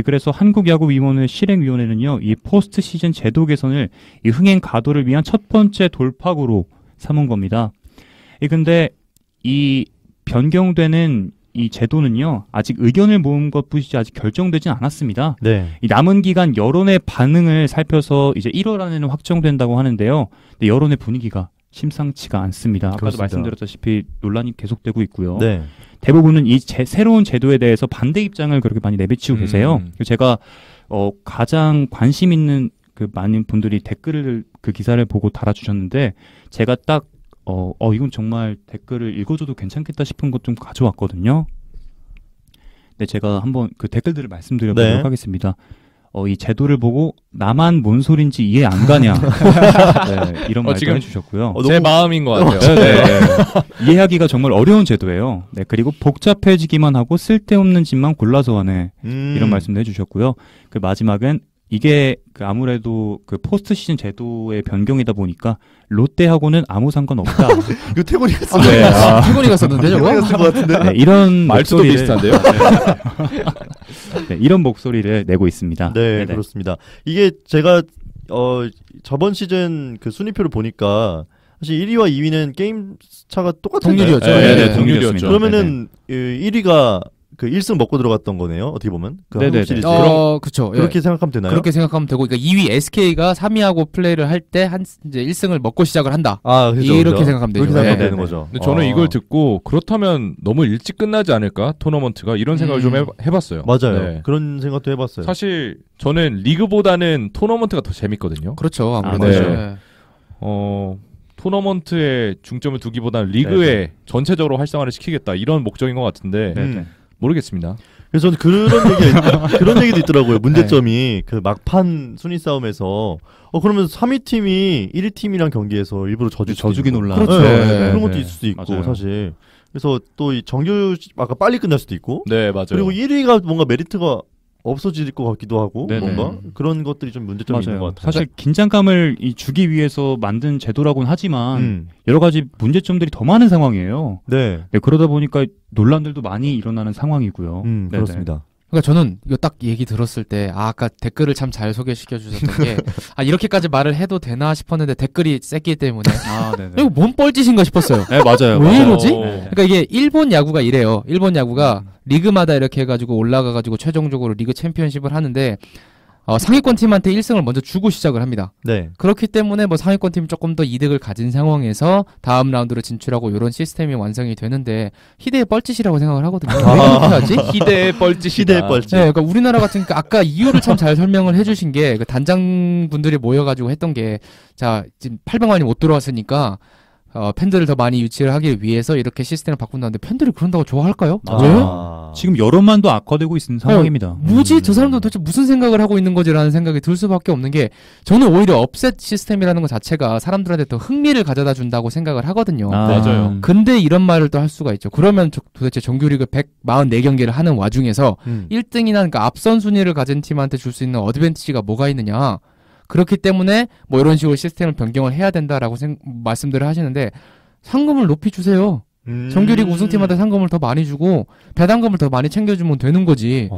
그래서 한국야구위원회 실행위원회는요, 이 포스트 시즌 제도 개선을 이 흥행 가도를 위한 첫 번째 돌파구로 삼은 겁니다. 근데 이 변경되는 이 제도는요, 아직 의견을 모은 것뿐이지 아직 결정되진 않았습니다. 네. 이 남은 기간 여론의 반응을 살펴서 이제 1월 안에는 확정된다고 하는데요. 근데 여론의 분위기가 심상치가 않습니다. 아까도 그렇습니다. 말씀드렸다시피 논란이 계속되고 있고요. 네. 대부분은 이 새로운 제도에 대해서 반대 입장을 그렇게 많이 내비치고 계세요. 제가 가장 관심 있는 그 많은 분들이 댓글을 그 기사를 보고 달아주셨는데 제가 딱 이건 정말 댓글을 읽어줘도 괜찮겠다 싶은 것 좀 가져왔거든요. 네, 제가 한번 그 댓글들을 말씀드려보도록 하겠습니다. 이 제도를 보고 나만 뭔 소린지 이해 안 가냐. 네, 이런 말도 해주셨고요. 제 마음인 것 같아요. 네. 이해하기가 정말 어려운 제도예요. 네, 그리고 복잡해지기만 하고 쓸데없는 짓만 골라서 하네. 이런 말씀도 해주셨고요. 그 마지막은 이게 그 아무래도 그 포스트 시즌 제도의 변경이다 보니까 롯데하고는 아무 상관없다. 이거 태곤이가 쓴 네, 태곤이가 썼는데 저거? 태곤이가 쓴 것 같은데. 네, 이런 말투도 비슷한데요. 네, 이런 목소리를 내고 있습니다. 네, 네네. 그렇습니다. 이게 제가 저번 시즌 그 순위표를 보니까 사실 1위와 2위는 게임 차가 똑같은 동률이었죠. 네, 동률이었죠. 그러면은 1위가 그 1승 먹고 들어갔던 거네요. 어떻게 보면. 그 한국 시리즈. 그렇죠. 그렇게 생각하면 되나요? 그렇게 생각하면 되고, 그러니까 2위 SK가 3위하고 플레이를 할 때 이제 1승을 먹고 시작을 한다. 그렇죠, 이렇게 생각하면 되죠. 그렇게 생각하면 되는 거죠. 근데 저는 이걸 듣고 그렇다면 너무 일찍 끝나지 않을까 토너먼트가 이런 생각을 좀 해봤어요. 맞아요. 네. 그런 생각도 해봤어요. 사실 저는 리그보다는 토너먼트가 더 재밌거든요. 그렇죠. 아무래도. 네. 토너먼트에 중점을 두기보다는 리그에 전체적으로 활성화를 시키겠다 이런 목적인 것 같은데 모르겠습니다. 그래서 저는 그런 얘기도 있더라고요. 문제점이 그 막판 순위 싸움에서 그러면 3위 팀이 1위 팀이랑 경기에서 일부러 져주기 논란. 그렇죠. 그런 것도 있을 수도 있고 맞아요. 사실. 그래서 또 이 정규 아까 빨리 끝날 수도 있고. 네, 맞아요. 그리고 1위가 뭔가 메리트가 없어질 것 같기도 하고 네네. 뭔가 그런 것들이 좀 문제점이 있는 것 같아요. 사실 긴장감을 주기 위해서 만든 제도라고는 하지만 여러 가지 문제점들이 더 많은 상황이에요. 네. 그러다 보니까 논란들도 많이 일어나는 상황이고요. 그렇습니다. 그러니까 저는 이거 딱 얘기 들었을 때 아까 댓글을 참 잘 소개시켜 주셨던 게 이렇게까지 말을 해도 되나 싶었는데 댓글이 셌기 때문에 이거 뭔 뻘짓인가 싶었어요. 네, 맞아요. 왜 이러지? 그러니까 이게 일본 야구가 이래요. 일본 야구가 리그마다 이렇게 해가지고 올라가가지고 최종적으로 리그 챔피언십을 하는데 상위권 팀한테 1승을 먼저 주고 시작을 합니다. 네. 그렇기 때문에 뭐 상위권 팀이 조금 더 이득을 가진 상황에서 다음 라운드로 진출하고 이런 시스템이 완성이 되는데 희대의 뻘짓이라고 생각을 하거든요. 왜 이렇게 하지? 희대의 뻘짓이다. 희대의 뻘짓. 네, 그러니까 우리나라 같은 아까 이유를 참 잘 설명을 해주신 게 그 단장분들이 모여가지고 했던 게 자 지금 800만이 못 들어왔으니까 팬들을 더 많이 유치를 하기 위해서 이렇게 시스템을 바꾼다는데 팬들이 그런다고 좋아할까요? 왜? 지금 여론만도 악화되고 있는 상황입니다. 뭐지? 저 사람들 도대체 무슨 생각을 하고 있는 거지라는 생각이 들 수밖에 없는 게 저는 오히려 업셋 시스템이라는 것 자체가 사람들한테 더 흥미를 가져다 준다고 생각을 하거든요. 맞아요. 근데 이런 말을 또 할 수가 있죠. 그러면 도대체 정규리그 144경기를 하는 와중에서 1등이나 그러니까 앞선 순위를 가진 팀한테 줄 수 있는 어드밴티지가 뭐가 있느냐. 그렇기 때문에 뭐 이런 식으로 시스템을 변경을 해야 된다라고 말씀들을 하시는데 상금을 높이 주세요. 정규리그 우승팀한테 상금을 더 많이 주고 배당금을 더 많이 챙겨주면 되는 거지.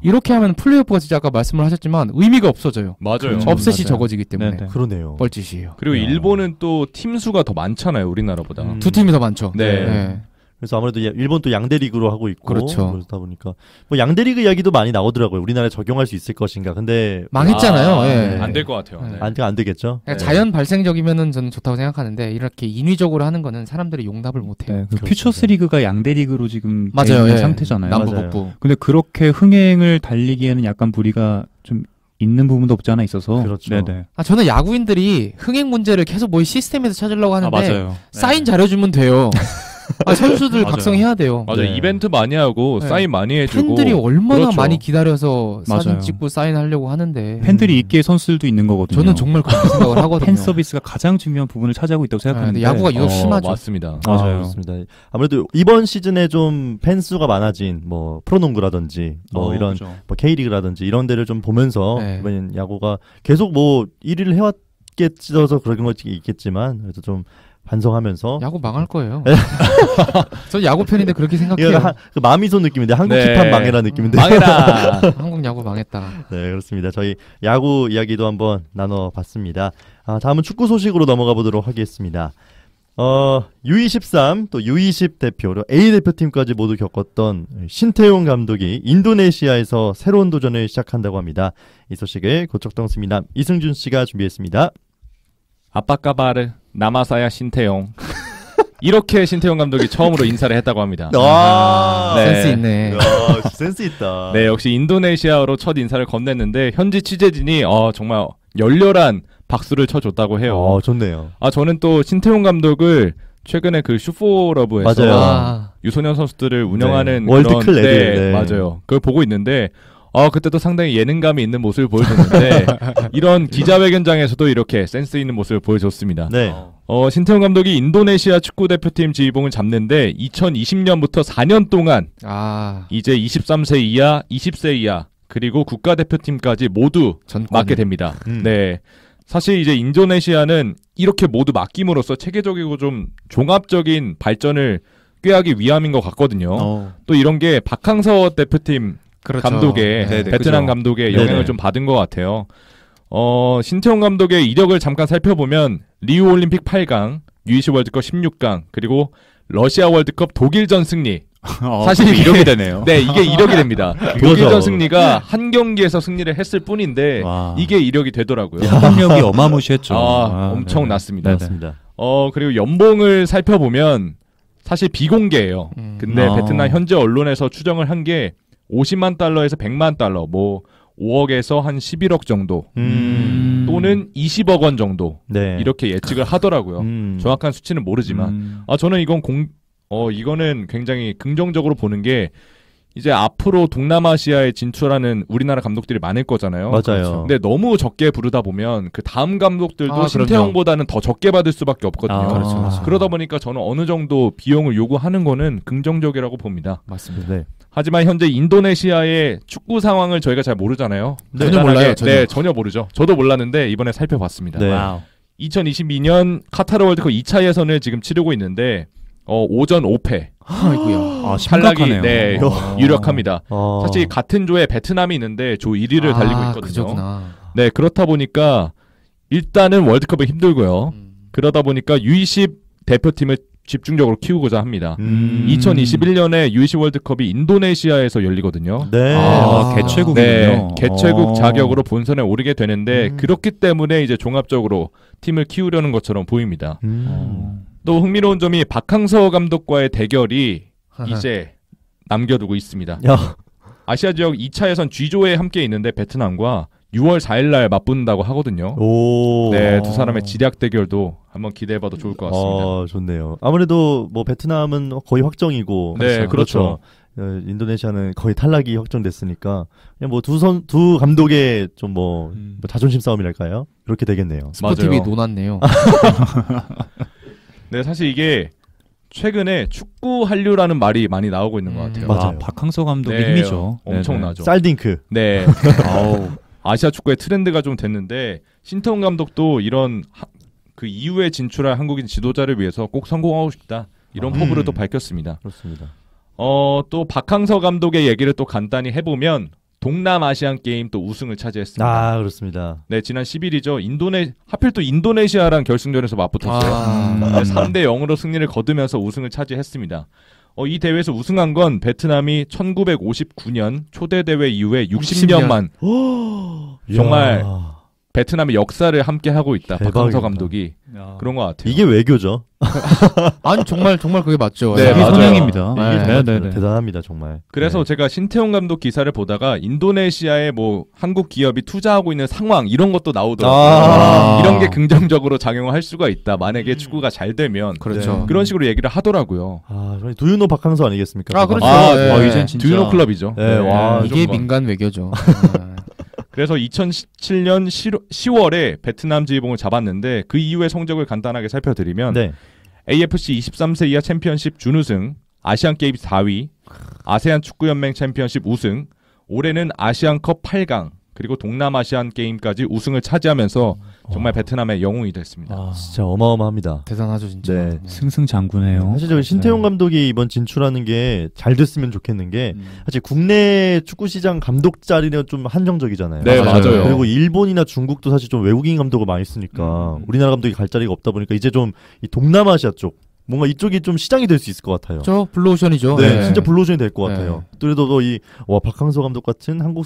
이렇게 하면 플레이오프가 진짜 아까 말씀을 하셨지만 의미가 없어져요. 맞아요. 업셋이 맞아요. 적어지기 때문에. 네네. 그러네요. 뻘짓이에요. 그리고 일본은 또 팀 수가 더 많잖아요. 우리나라보다. 두 팀이 더 많죠. 네. 그래서 아무래도 일본 또 양대 리그로 하고 있고 그렇죠. 그러다 보니까 뭐 양대 리그 이야기도 많이 나오더라고요. 우리나라에 적용할 수 있을 것인가. 근데 망했잖아요. 네. 안 될 것 같아요. 네. 안 되겠죠. 그러니까 자연 발생적이면은 저는 좋다고 생각하는데 이렇게 인위적으로 하는 거는 사람들이 용납을 못 해요. 네, 퓨처스 리그가 양대 리그로 지금 맞아요. 있는 상태잖아요. 남부 맞아요. 북부. 근데 그렇게 흥행을 달리기에는 약간 무리가 좀 있는 부분도 없지 않아 있어서. 그렇죠. 네네. 저는 야구인들이 흥행 문제를 계속 뭐 시스템에서 찾으려고 하는데 맞아요. 사인 잘해주면 돼요. 선수들 맞아요. 각성해야 돼요. 맞아요. 네. 이벤트 많이 하고 네. 사인 많이 해주고 팬들이 얼마나 그렇죠. 많이 기다려서 사진 맞아요. 찍고 사인하려고 하는데 팬들이 있기에 선수들도 있는 거거든요. 저는 정말 그렇게 생각을 하거든요. 팬 서비스가 가장 중요한 부분을 차지하고 있다고 생각하는데 근데 야구가 유독 심하죠. 맞습니다. 맞아요. 그렇습니다. 아무래도 이번 시즌에 좀 팬 수가 많아진 뭐 프로농구라든지 뭐 이런 그렇죠. 뭐 K리그라든지 이런 데를 좀 보면서 네. 이번 야구가 계속 뭐 1위를 해왔겠어서 그런 것이 있겠지만 그래도 좀 반성하면서 야구 망할 거예요. 전 야구 팬인데 그렇게 생각해요. 이거 그 마미소 느낌인데 한국 네. 기판 망해라 느낌인데 망해라. 한국 야구 망했다. 네 그렇습니다. 저희 야구 이야기도 한번 나눠봤습니다. 다음은 축구 소식으로 넘어가 보도록 하겠습니다. U23 또 U20 대표 그리고 A 대표팀까지 모두 겪었던 신태용 감독이 인도네시아에서 새로운 도전을 시작한다고 합니다. 이 소식을 고척동 스미남 이승준 씨가 준비했습니다. 아빠까바르 나마사야 신태용. 이렇게 신태용 감독이 처음으로 인사를 했다고 합니다. 네. 센스 있네. 센스 있다. 네, 역시 인도네시아어로 첫 인사를 건넸는데 현지 취재진이 정말 열렬한 박수를 쳐줬다고 해요. 좋네요. 저는 또 신태용 감독을 최근에 그 슈퍼러브에서 맞아요. 유소년 선수들을 운영하는 네. 월드클 애들. 네. 맞아요. 그걸 보고 있는데 그때도 상당히 예능감이 있는 모습을 보여줬는데 이런 기자회견장에서도 이렇게 센스 있는 모습을 보여줬습니다. 네. 신태용 감독이 인도네시아 축구대표팀 지휘봉을 잡는데 2020년부터 4년 동안 이제 23세 이하, 20세 이하 그리고 국가대표팀까지 모두 맡게 됩니다. 네. 사실 이제 인도네시아는 이렇게 모두 맡김으로써 체계적이고 좀 종합적인 발전을 꾀하기 위함인 것 같거든요. 또 이런 게 박항서 대표팀 그렇죠. 감독의 베트남 감독의 영향을 좀 받은 것 같아요. 신태용 감독의 이력을 잠깐 살펴보면 리우 올림픽 8강, U20 월드컵 16강, 그리고 러시아 월드컵 독일전 승리. 사실 이력이 되네요. 네, 이게 이력이 됩니다. 독일전 승리가 한 경기에서 승리를 했을 뿐인데 이게 이력이 되더라고요. 활동력이 어마무시했죠. 엄청났습니다. 맞습니다. 그리고 연봉을 살펴보면 사실 비공개예요. 근데 베트남 현지 언론에서 추정을 한 게 50만 달러에서 100만 달러, 뭐 5억에서 한 11억 정도 또는 20억 원 정도 이렇게 예측을 하더라고요. 정확한 수치는 모르지만 저는 이거는 굉장히 긍정적으로 보는 게 이제 앞으로 동남아시아에 진출하는 우리나라 감독들이 많을 거잖아요. 맞아요. 근데 너무 적게 부르다 보면 그 다음 감독들도 신태용보다는 더 적게 받을 수밖에 없거든요. 그렇죠. 그러다 보니까 저는 어느 정도 비용을 요구하는 거는 긍정적이라고 봅니다. 맞습니다. 네. 하지만 현재 인도네시아의 축구 상황을 저희가 잘 모르잖아요. 전혀 몰라요. 네, 전혀 모르죠. 저도 몰랐는데 이번에 살펴봤습니다. 네. 2022년 카타르 월드컵 2차 예선을 지금 치르고 있는데 오전 5패. 아이고야. 탈락이 유력합니다. 사실 같은 조에 베트남이 있는데 조 1위를 달리고 있거든요. 그저구나. 네, 그렇다 보니까 일단은 월드컵이 힘들고요. 그러다 보니까 U20 대표팀을 집중적으로 키우고자 합니다. 2021년에 U20 월드컵이 인도네시아에서 열리거든요. 네. 개최국이군요. 네, 개최국 자격으로 본선에 오르게 되는데 그렇기 때문에 이제 종합적으로 팀을 키우려는 것처럼 보입니다. 또 흥미로운 점이 박항서 감독과의 대결이 이제 남겨두고 있습니다. 아시아 지역 2차 예선 G조에 함께 있는데 베트남과 6월 4일날 맞붙는다고 하거든요. 오. 네, 두 사람의 지략 대결도 한번 기대해봐도 좋을 것 같습니다. 좋네요. 아무래도 뭐 베트남은 거의 확정이고, 네, 그렇죠. 인도네시아는 거의 탈락이 확정됐으니까 그냥 뭐 두 감독의 좀 뭐 자존심 싸움이랄까요? 그렇게 되겠네요. 스포티비 논았네요. 네, 사실 이게 최근에 축구 한류라는 말이 많이 나오고 있는 것 같아요. 맞아요. 박항서 감독의 힘이죠. 엄청나죠. 쌀딩크. 네. 아시아 축구의 트렌드가 좀 됐는데 신태용 감독도 이런 그 이후에 진출할 한국인 지도자를 위해서 꼭 성공하고 싶다. 이런 포부를 또 밝혔습니다. 그렇습니다. 또 박항서 감독의 얘기를 또 간단히 해보면 동남아시안 게임 또 우승을 차지했습니다. 그렇습니다. 네, 지난 10일이죠. 하필 또 인도네시아랑 결승전에서 맞붙었어요. 네, 3대 0으로 승리를 거두면서 우승을 차지했습니다. 이 대회에서 우승한 건 베트남이 1959년 초대 대회 이후에 60년 만 정말 베트남의 역사를 함께 하고 있다. 대박이다. 박항서 감독이 그런 것 같아요. 이게 외교죠. 아니 정말 그게 맞죠. 네, 이게 맞아요. 선행입니다. 네. 대단합니다 정말. 그래서 제가 신태용 감독 기사를 보다가 인도네시아에 뭐 한국 기업이 투자하고 있는 상황 이런 것도 나오더라고요. 이런 게 긍정적으로 작용할 수가 있다. 만약에 축구가 잘 되면 그렇죠. 그런 식으로 얘기를 하더라고요. 두유노 박항서 아니겠습니까? 그렇죠. 이젠 진짜 두유노 클럽이죠. 네, 와, 이게 민간 외교죠. 그래서 2017년 10월에 베트남 지휘봉을 잡았는데 그 이후의 성적을 간단하게 살펴드리면 AFC 23세 이하 챔피언십 준우승, 아시안게임 4위, 아세안 축구연맹 챔피언십 우승, 올해는 아시안컵 8강, 그리고 동남아시안 게임까지 우승을 차지하면서 정말 베트남의 영웅이 됐습니다. 진짜 어마어마합니다. 대단하죠 진짜. 네. 승승장구네요. 사실 저 신태용 감독이 이번 진출하는 게 잘 됐으면 좋겠는 게 사실 국내 축구 시장 감독 자리는 좀 한정적이잖아요. 네, 맞아요. 그리고 일본이나 중국도 사실 좀 외국인 감독을 많이 쓰니까 우리나라 감독이 갈 자리가 없다 보니까 이제 좀 이 동남아시아 쪽 뭔가 이쪽이 좀 시장이 될 수 있을 것 같아요. 저 블루오션이죠. 네, 진짜 블루오션이 될 것 네. 같아요. 그래도 박항서 감독 같은 한국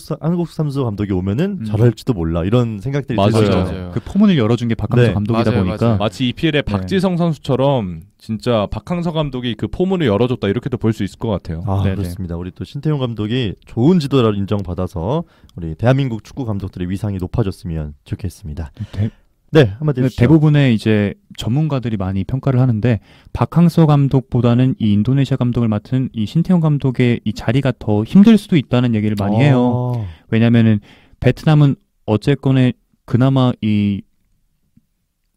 선수 감독이 오면은 잘할지도 몰라 이런 생각들이 맞아요. 들죠. 그 포문을 열어준 게 박항서 감독이다 맞아요, 보니까 맞아요. 마치 EPL의 박지성 선수처럼 진짜 박항서 감독이 그 포문을 열어줬다 이렇게도 볼 수 있을 것 같아요. 그렇습니다. 우리 또 신태용 감독이 좋은 지도자를 인정받아서 우리 대한민국 축구 감독들의 위상이 높아졌으면 좋겠습니다. 네, 한마디 해주시죠. 대부분의 이제 전문가들이 많이 평가를 하는데 박항서 감독보다는 이 인도네시아 감독을 맡은 이 신태용 감독의 이 자리가 더 힘들 수도 있다는 얘기를 많이 해요. 왜냐면은 베트남은 어쨌거나 그나마 이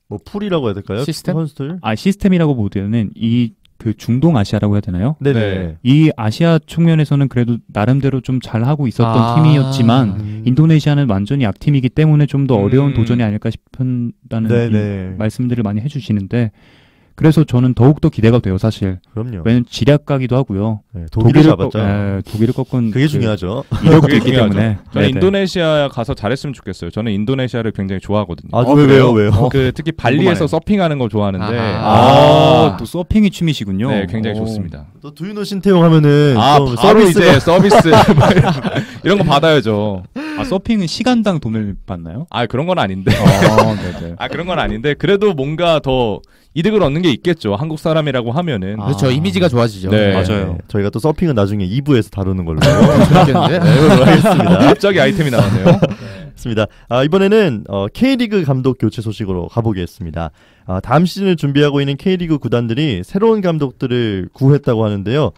뭐 풀이라고 해야 될까요? 시스템? 선수들? 시스템이라고 보기에는 이 그 중동 아시아라고 해야 되나요? 네네. 이 아시아 측면에서는 그래도 나름대로 좀 잘하고 있었던 팀이었지만 인도네시아는 완전히 약팀이기 때문에 좀 더 어려운 도전이 아닐까 싶다는 말씀들을 많이 해주시는데 그래서 저는 더욱더 기대가 돼요 사실. 그럼요. 왜냐면 지략가기도 하고요. 네, 독일을 잡았죠. 독일을 꺾은 그게 중요하죠. 이력도 있기 때문에. 저는 인도네시아 가서 잘했으면 좋겠어요. 저는 인도네시아를 굉장히 좋아하거든요. 왜요? 특히 발리에서 서핑하는 걸 좋아하는데 또 서핑이 취미시군요. 네, 굉장히 좋습니다. 또 두유노 신태용 하면은 바로 서비스가... 이제 서비스 이런 거 받아야죠. 서핑은 시간당 돈을 받나요? 그런 건 아닌데. 그런 건 아닌데 그래도 뭔가 더 이득을 얻는 게 있겠죠. 한국 사람이라고 하면은. 그렇죠. 이미지가 좋아지죠. 네. 맞아요. 네. 저희가 또 서핑은 나중에 2부에서 다루는 걸로. 재밌겠는데? 알겠습니다. 갑자기 아이템이 나왔네요. 좋습니다. 이번에는 K리그 감독 교체 소식으로 가보겠습니다. 다음 시즌을 준비하고 있는 K리그 구단들이 새로운 감독들을 구했다고 하는데요.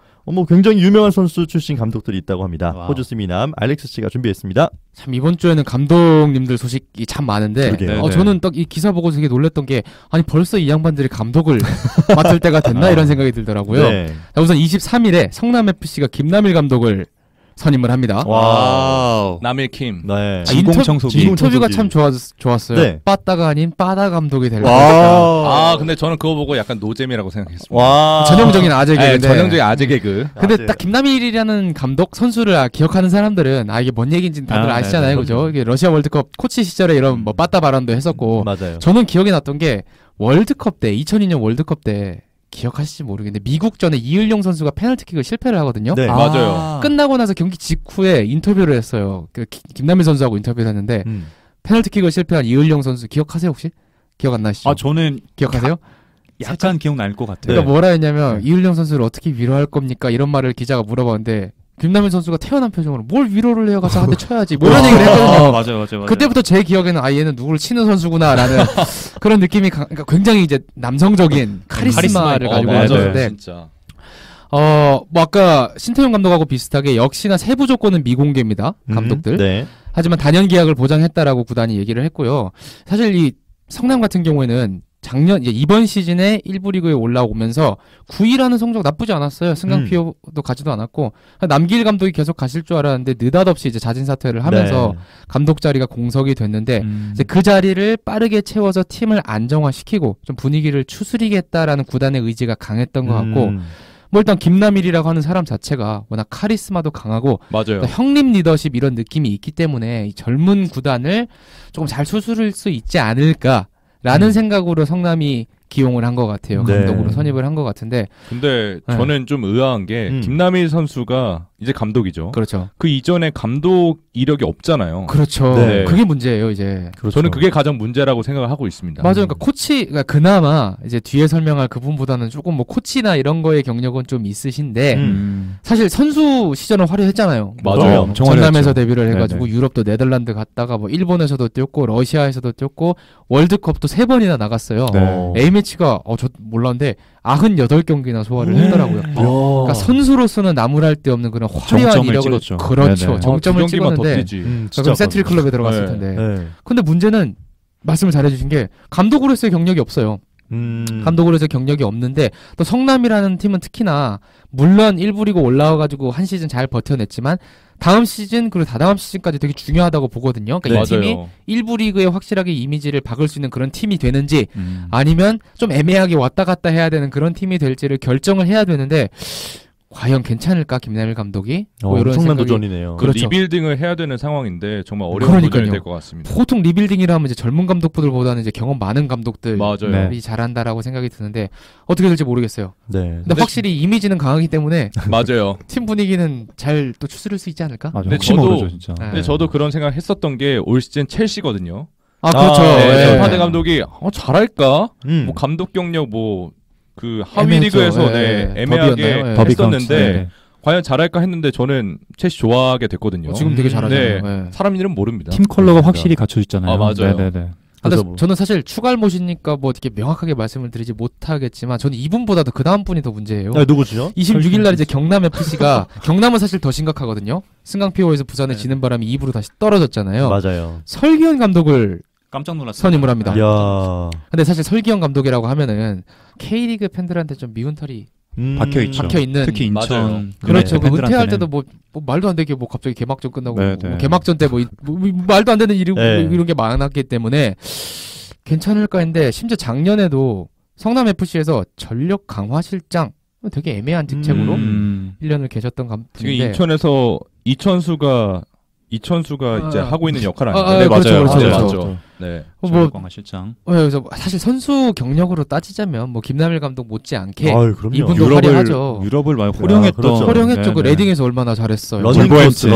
굉장히 유명한 선수 출신 감독들이 있다고 합니다. 호주 스미남 알렉스 씨가 준비했습니다. 참 이번 주에는 감독님들 소식이 참 많은데 저는 딱 이 기사 보고 되게 놀랐던 게 아니 벌써 이 양반들이 감독을 맡을 때가 됐나 이런 생각이 들더라고요. 자, 우선 23일에 성남FC가 김남일 감독을 선임을 합니다. 와우. 남일킴. 네. 인터뷰가 참 좋았어요. 네. 빠따가 아닌 빠다 감독이 될 거다. 근데 저는 그거 보고 약간 노잼이라고 생각했습니다. 전형적인 아재 개그. 전형적인 아재 개그. 근데 딱 김남일이라는 감독 선수를 기억하는 사람들은 이게 뭔 얘기인지 다들 아시잖아요. 그죠? 이게 러시아 월드컵 코치 시절에 이런 뭐 빠따 발언도 했었고. 맞아요. 저는 기억에 났던 게 월드컵 때 2002년 월드컵 때 기억하실지 모르겠는데 미국전에 이을용 선수가 페널티킥을 실패를 하거든요. 네, 맞아요. 끝나고 나서 경기 직후에 인터뷰를 했어요. 김남일 선수하고 인터뷰를 했는데 페널티킥을 실패한 이을용 선수 기억하세요 혹시? 기억 안 나시죠? 저는 기억하세요? 약간 기억날 것 같아요. 그러니까 뭐라 했냐면 이을용 선수를 어떻게 위로할 겁니까? 이런 말을 기자가 물어봤는데 김남일 선수가 태연한 표정으로 뭘 위로를 해요, 가서 한 대 쳐야지. 뭐 이런 얘기를 했거든요. 맞아요. 그때부터 제 기억에는 얘는 누구를 치는 선수구나라는 그런 느낌이 그러니까 굉장히 이제 남성적인 카리스마를 가지고 있는데. 진짜. 뭐 아까 신태용 감독하고 비슷하게 역시나 세부 조건은 미공개입니다. 감독들. 네. 하지만 단연 계약을 보장했다라고 구단이 얘기를 했고요. 사실 이 성남 같은 경우에는 작년 이번 시즌에 1부 리그에 올라오면서 9위라는 성적 나쁘지 않았어요. 승강피오도 가지도 않았고 남길 감독이 계속 가실 줄 알았는데 느닷없이 이제 자진 사퇴를 하면서 감독 자리가 공석이 됐는데 이제 그 자리를 빠르게 채워서 팀을 안정화시키고 좀 분위기를 추스리겠다라는 구단의 의지가 강했던 것 같고 뭐 일단 김남일이라고 하는 사람 자체가 워낙 카리스마도 강하고 맞아요. 형님 리더십 이런 느낌이 있기 때문에 이 젊은 구단을 조금 잘 추스릴 수 있지 않을까라는 생각으로 성남이 기용을 한 것 같아요. 감독으로 선임을 한 것 같은데. 근데 저는 좀 의아한 게 김남일 선수가 이제 감독이죠. 그렇죠. 그 이전에 감독 이력이 없잖아요. 그렇죠. 네. 그게 문제예요, 이제. 그렇죠. 저는 그게 가장 문제라고 생각을 하고 있습니다. 맞아요. 그러니까 그러니까 그나마 이제 뒤에 설명할 그분보다는 조금 뭐 코치나 이런 거의 경력은 좀 있으신데 사실 선수 시절은 화려했잖아요. 맞아요. 전남에서 데뷔를 해가지고 유럽도 네덜란드 갔다가 뭐 일본에서도 뛰었고 러시아에서도 뛰었고 월드컵도 3번이나 나갔어요. A매치가 저 몰랐는데 98경기나 소화를 했더라고요. 그러니까 선수로서는 나무랄 데 없는 그런 화려한 이력을 찍었죠. 그렇죠. 정점을 찍었는데 그럼 세트리 클럽에 들어갔을 텐데. 근데 문제는 말씀을 잘해주신 게 감독으로서의 경력이 없어요. 감독으로서의 경력이 없는데 또 성남이라는 팀은 특히나 물론 1부 리그 올라와가지고 한 시즌 잘 버텨냈지만 다음 시즌 그리고 다다음 시즌까지 되게 중요하다고 보거든요. 그러니까 이 팀이 1부 리그에 확실하게 이미지를 박을 수 있는 그런 팀이 되는지 아니면 좀 애매하게 왔다 갔다 해야 되는 그런 팀이 될지를 결정을 해야 되는데 과연 괜찮을까 김남일 감독이? 뭐 이런 엄청난 도전이네요. 그렇죠. 리빌딩을 해야 되는 상황인데 정말 어려운 도전이 될 것 같습니다. 보통 리빌딩이라면 이제 젊은 감독들보다는 이제 경험 많은 감독들이 맞아요. 잘한다라고 생각이 드는데 어떻게 될지 모르겠어요. 네. 근데 확실히 이미지는 강하기 때문에 맞아요. 팀 분위기는 잘 또 추스릴 수 있지 않을까? 맞아. 혹시 모르죠, 진짜. 근데 저도 그런 생각 했었던 게 올 시즌 첼시거든요. 그렇죠. 파데 감독이 잘할까? 뭐 감독 경력 그 하위 리그에서 애매하게 했었는데 과연 잘할까 했는데 저는 첼시 좋아하게 됐거든요. 지금 되게 잘하잖아요. 사람 이름 모릅니다. 팀 컬러가 확실히 갖춰져 있잖아요. 맞아요. 근데 저는 사실 추가를 모시니까 뭐 어떻게 명확하게 말씀을 드리지 못하겠지만 저는 이분보다도 그 다음 분이 더 문제예요. 누구죠? 26일 날 이제 경남 FC가 경남은 사실 더 심각하거든요. 승강피오에서 부산에 지는 바람에 2부로 다시 떨어졌잖아요. 맞아요. 설기현 감독을 깜짝 놀랐어요. 선임을 합니다. 야. 근데 사실 설기현 감독이라고 하면은 K리그 팬들한테 좀 미운 털이 박혀 있는 특히 인천 그렇죠. 그 은퇴할 때도 뭐 말도 안 되게 뭐 갑자기 개막전 끝나고 뭐 개막전 때 뭐 말도 안 되는 일이 이런 게 많았기 때문에 괜찮을까 했는데 심지어 작년에도 성남 FC에서 전력 강화 실장 되게 애매한 직책으로 1년을 계셨던 감독인데 지금 인천에서 이천수가 이제 하고 있는 역할 아닌가요? 네, 맞아요. 네. 뭐 강화 실장. 그래서 사실 선수 경력으로 따지자면 뭐 김남일 감독 못지않게 이분도 유럽을, 화려하죠. 유럽을 많이 호령했던. 호령했죠. 그 레딩에서 얼마나 잘했어요. 러닝코스,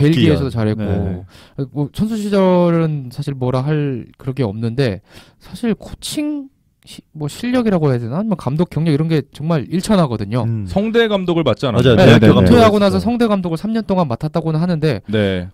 벨기에에서도 잘했고. 뭐 선수 시절은 사실 뭐라 할 그런 게 없는데 사실 코칭 뭐 실력이라고 해야 되나? 아니면 감독 경력 이런 게 정말 일천하거든요. 성대 감독을 맡지 않았나요? 맞아요. 은퇴하고 나서 성대 감독을 3년 동안 맡았다고는 하는데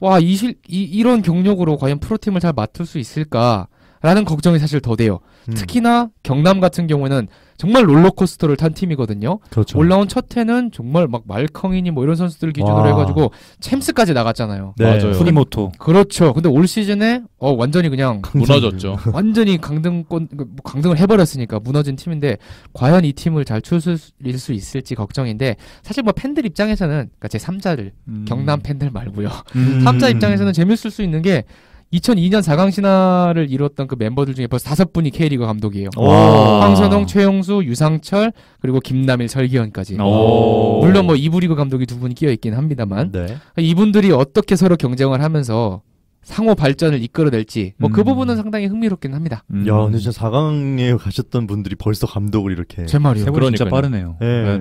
와, 이런 경력으로 과연 프로팀을 잘 맡을 수 있을까라는 걱정이 사실 더 돼요. 특히나 경남 같은 경우에는 정말 롤러코스터를 탄 팀이거든요. 그렇죠. 올라온 첫 해는 정말 막 말컹이니 뭐 이런 선수들 기준으로 해가지고 챔스까지 나갔잖아요. 맞아요. 후니모토. 그렇죠. 근데 올 시즌에 완전히 그냥 무너졌죠. 완전히 강등을 해버렸으니까 무너진 팀인데 과연 이 팀을 잘 추스릴 수 있을지 걱정인데 사실 뭐 팬들 입장에서는 그러니까 제 3자를 경남 팬들 말고요. 3자 입장에서는 재밌을 수 있는 게 2002년 4강 신화를 이뤘던 그 멤버들 중에 벌써 5분이 K리그 감독이에요. 황선홍, 최용수, 유상철 그리고 김남일, 설기현까지. 물론 뭐 2부 리그 감독이 2분이 끼어 있긴 합니다만 이분들이 어떻게 서로 경쟁을 하면서 상호 발전을 이끌어낼지 뭐 그 부분은 상당히 흥미롭긴 합니다. 야, 근데 진짜 4강에 가셨던 분들이 벌써 감독을 이렇게 제 말이요. 세월이 진짜 빠르네요. 네.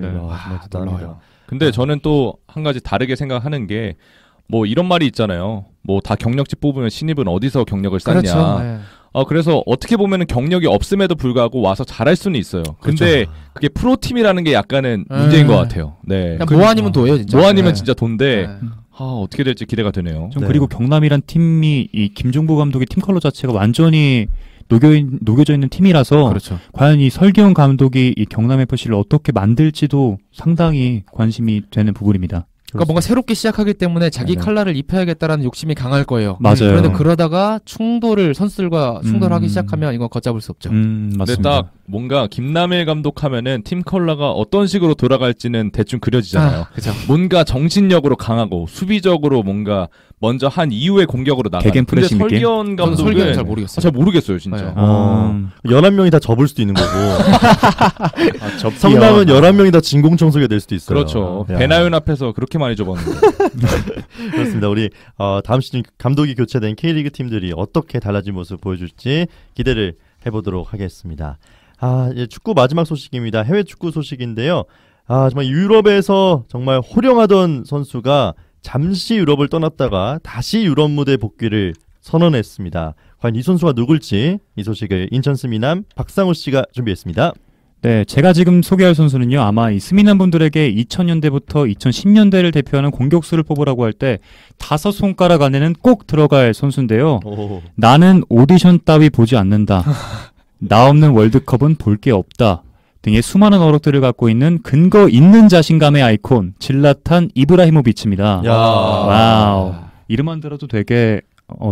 놀라워요. 근데 저는 또 한 가지 다르게 생각하는 게 뭐 이런 말이 있잖아요. 뭐 다 경력직 뽑으면 신입은 어디서 경력을 쌓냐. 그렇죠. 그래서 어떻게 보면은 경력이 없음에도 불구하고 와서 잘할 수는 있어요. 근데 그렇죠. 그게 프로팀이라는 게 약간은 문제인 것 같아요. 네. 뭐 아니면 도예요, 진짜. 뭐 아니면 진짜 돈데 어떻게 될지 기대가 되네요. 좀 그리고 경남이란 팀이 이 김종부 감독의 팀 컬러 자체가 완전히 녹여져 있는 팀이라서 그렇죠. 과연 이 설기현 감독이 이 경남 FC를 어떻게 만들지도 상당히 관심이 되는 부분입니다. 그러니까 뭔가 새롭게 시작하기 때문에 자기 컬러를 입혀야겠다라는 욕심이 강할 거예요. 맞아요. 그런데 그러다가 선수들과 충돌하기 시작하면 이건 걷잡을 수 없죠. 근데 딱 뭔가 김남일 감독 하면은 팀 컬러가 어떤 식으로 돌아갈지는 대충 그려지잖아요. 그렇죠. 뭔가 정신력으로 강하고 수비적으로 뭔가 먼저 한 이후에 공격으로 나가는. 개겐 근데 프레싱 느낌? 설기현 감독은 설기현 잘 모르겠어요. 잘 모르겠어요, 진짜. 11명이 다 접을 수도 있는 거고. 성남은 11명이 다 진공청소기가 될 수도 있어요. 그렇죠. 배나윤 앞에서 그렇게 많이 접었는데. 그렇습니다. 우리 다음 시즌 감독이 교체된 K리그 팀들이 어떻게 달라진 모습 보여줄지 기대를 해보도록 하겠습니다. 이제 축구 마지막 소식입니다. 해외 축구 소식인데요. 정말 유럽에서 정말 호령하던 선수가 잠시 유럽을 떠났다가 다시 유럽 무대 복귀를 선언했습니다. 과연 이 선수가 누굴지 이 소식을 인천 스미남 박상우 씨가 준비했습니다. 네, 제가 지금 소개할 선수는요. 아마 이 스미남 분들에게 2000년대부터 2010년대를 대표하는 공격수를 뽑으라고 할 때 5손가락 안에는 꼭 들어갈 선수인데요. 나는 오디션 따위 보지 않는다. 나 없는 월드컵은 볼 게 없다. 등의 수많은 어록들을 갖고 있는 근거 있는 자신감의 아이콘 질라탄 이브라히모비치입니다. 와우. 이름만 들어도 되게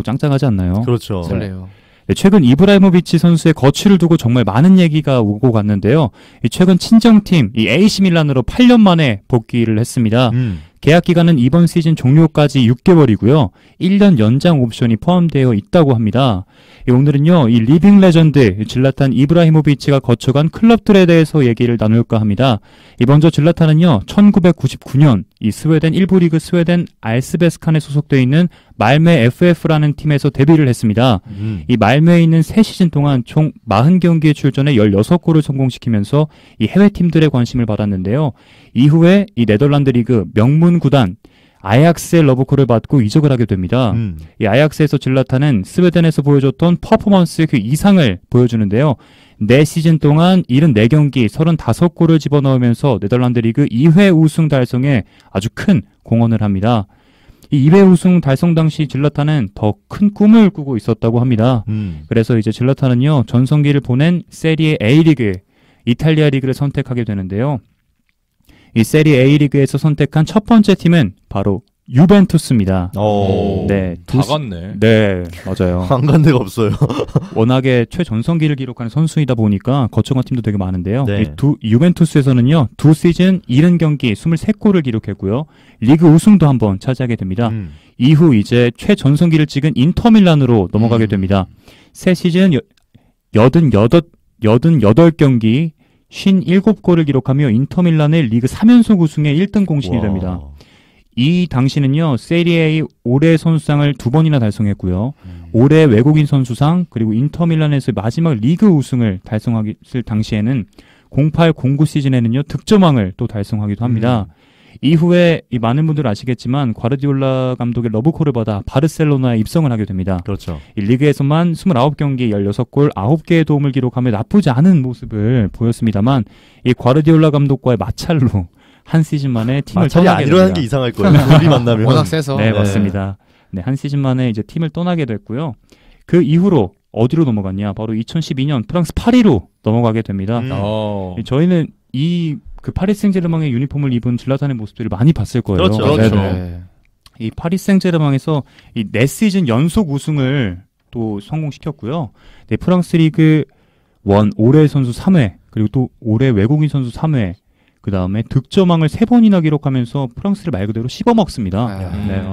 짱짱하지 않나요? 그렇죠. 설레요. 네, 최근 이브라히모비치 선수의 거취를 두고 정말 많은 얘기가 오고 갔는데요. 최근 친정팀 이 AC 밀란으로 8년 만에 복귀를 했습니다. 계약 기간은 이번 시즌 종료까지 6개월이고요. 1년 연장 옵션이 포함되어 있다고 합니다. 오늘은요, 이 리빙 레전드 질라탄 이브라히모비치가 거쳐간 클럽들에 대해서 얘기를 나눌까 합니다. 먼저 질라탄은요, 1999년 이 스웨덴 1부 리그 스웨덴 알스베스칸에 소속되어 있는 말메 FF라는 팀에서 데뷔를 했습니다. 이 말메에 있는 3시즌 동안 총 40경기에 출전해 16골을 성공시키면서 이 해외 팀들의 관심을 받았는데요. 이후에 이 네덜란드 리그 명문 구단 아약스의 러브콜을 받고 이적을 하게 됩니다. 이 아약스에서 질라탄은 스웨덴에서 보여줬던 퍼포먼스 그 이상을 보여주는데요. 4시즌 동안 74경기 35골을 집어넣으면서 네덜란드 리그 2회 우승 달성에 아주 큰 공헌을 합니다. 이 2회 우승 달성 당시 질라탄은 더 큰 꿈을 꾸고 있었다고 합니다. 그래서 이제 질라탄은요, 전성기를 보낸 세리에 A리그, 이탈리아 리그를 선택하게 되는데요. 이 세리에 A리그에서 선택한 첫 번째 팀은 바로 유벤투스입니다. 네, 다 갔네. 네, 맞아요. 안 간 데가 없어요. 워낙에 최전성기를 기록하는 선수이다 보니까 거쳐간 팀도 되게 많은데요. 네. 유벤투스에서는요, 2시즌 70경기 23골을 기록했고요. 리그 우승도 한번 차지하게 됩니다. 이후 이제 최전성기를 찍은 인터밀란으로 넘어가게 됩니다. 3시즌 88경기 57골을 기록하며 인터밀란의 리그 3연속 우승의 1등 공신이 됩니다. 이 당시는요, 세리에 A 올해 선수상을 2번이나 달성했고요. 올해 외국인 선수상, 그리고 인터밀란에서 마지막 리그 우승을 달성했을 당시에는 08-09 시즌에는요, 득점왕을 또 달성하기도 합니다. 이후에 이 많은 분들 아시겠지만 과르디올라 감독의 러브콜을 받아 바르셀로나에 입성을 하게 됩니다. 그렇죠. 이 리그에서만 29경기 16골 9개의 도움을 기록하며 나쁘지 않은 모습을 보였습니다만 이 과르디올라 감독과의 마찰로 한 시즌 만에 팀을 떠나게 됩니다. 일어나는 게 이상할 거예요. 둘이 만나면. 워낙 세서. 네, 맞습니다. 네, 한 시즌 만에 이제 팀을 떠나게 됐고요. 그 이후로 어디로 넘어갔냐? 바로 2012년 프랑스 파리로 넘어가게 됩니다. 저희는 그 파리 생제르맹의 유니폼을 입은 질라탄의 모습들을 많이 봤을 거예요. 그렇죠. 이 파리 생제르맹에서 이 4시즌 연속 우승을 또 성공시켰고요. 네, 프랑스 리그 1 올해 선수 3회, 그리고 또 올해 외국인 선수 3회, 그 다음에 득점왕을 3번이나 기록하면서 프랑스를 말 그대로 씹어먹습니다. 네,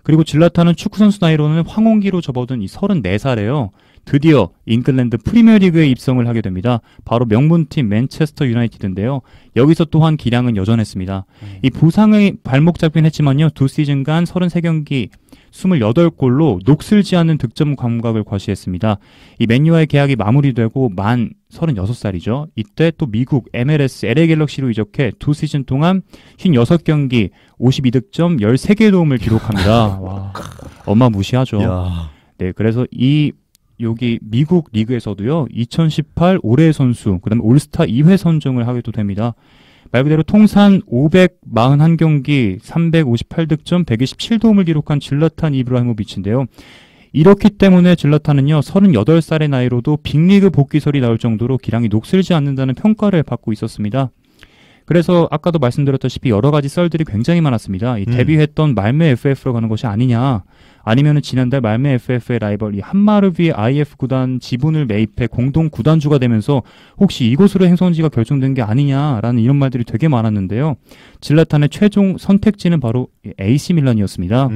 그리고 질라탄은 축구선수 나이로는 황혼기로 접어든 이 34살에요. 드디어 잉글랜드 프리미어리그에 입성을 하게 됩니다. 바로 명문팀 맨체스터 유나이티드인데요. 여기서 또한 기량은 여전했습니다. 이 부상의 발목 잡긴 했지만요. 2시즌간 33경기 28골로 녹슬지 않는 득점 감각을 과시했습니다. 이 맨유와의 계약이 마무리되고 만 36살이죠. 이때 또 미국 MLS LA 갤럭시로 이적해 2시즌 동안 56경기 52득점 13개의 도움을 기록합니다. 와, 어마무시하죠. 네, 그래서 이 여기 미국 리그에서도요. 2018 올해의 선수, 그다음에 올스타 2회 선정을 하게도 됩니다. 말 그대로 통산 541경기 358득점 127도움을 기록한 질라탄 이브라히모비치인데요. 이렇기 때문에 질라탄은요 38살의 나이로도 빅리그 복귀설이 나올 정도로 기량이 녹슬지 않는다는 평가를 받고 있었습니다. 그래서 아까도 말씀드렸다시피 여러 가지 썰들이 굉장히 많았습니다. 이 데뷔했던 말메 FF로 가는 것이 아니냐, 아니면은 지난달 말메 FF의 라이벌 이 한마르비의 IF 구단 지분을 매입해 공동 구단주가 되면서 혹시 이곳으로 행선지가 결정된 게 아니냐라는 이런 말들이 되게 많았는데요. 질라탄의 최종 선택지는 바로 AC 밀란이었습니다.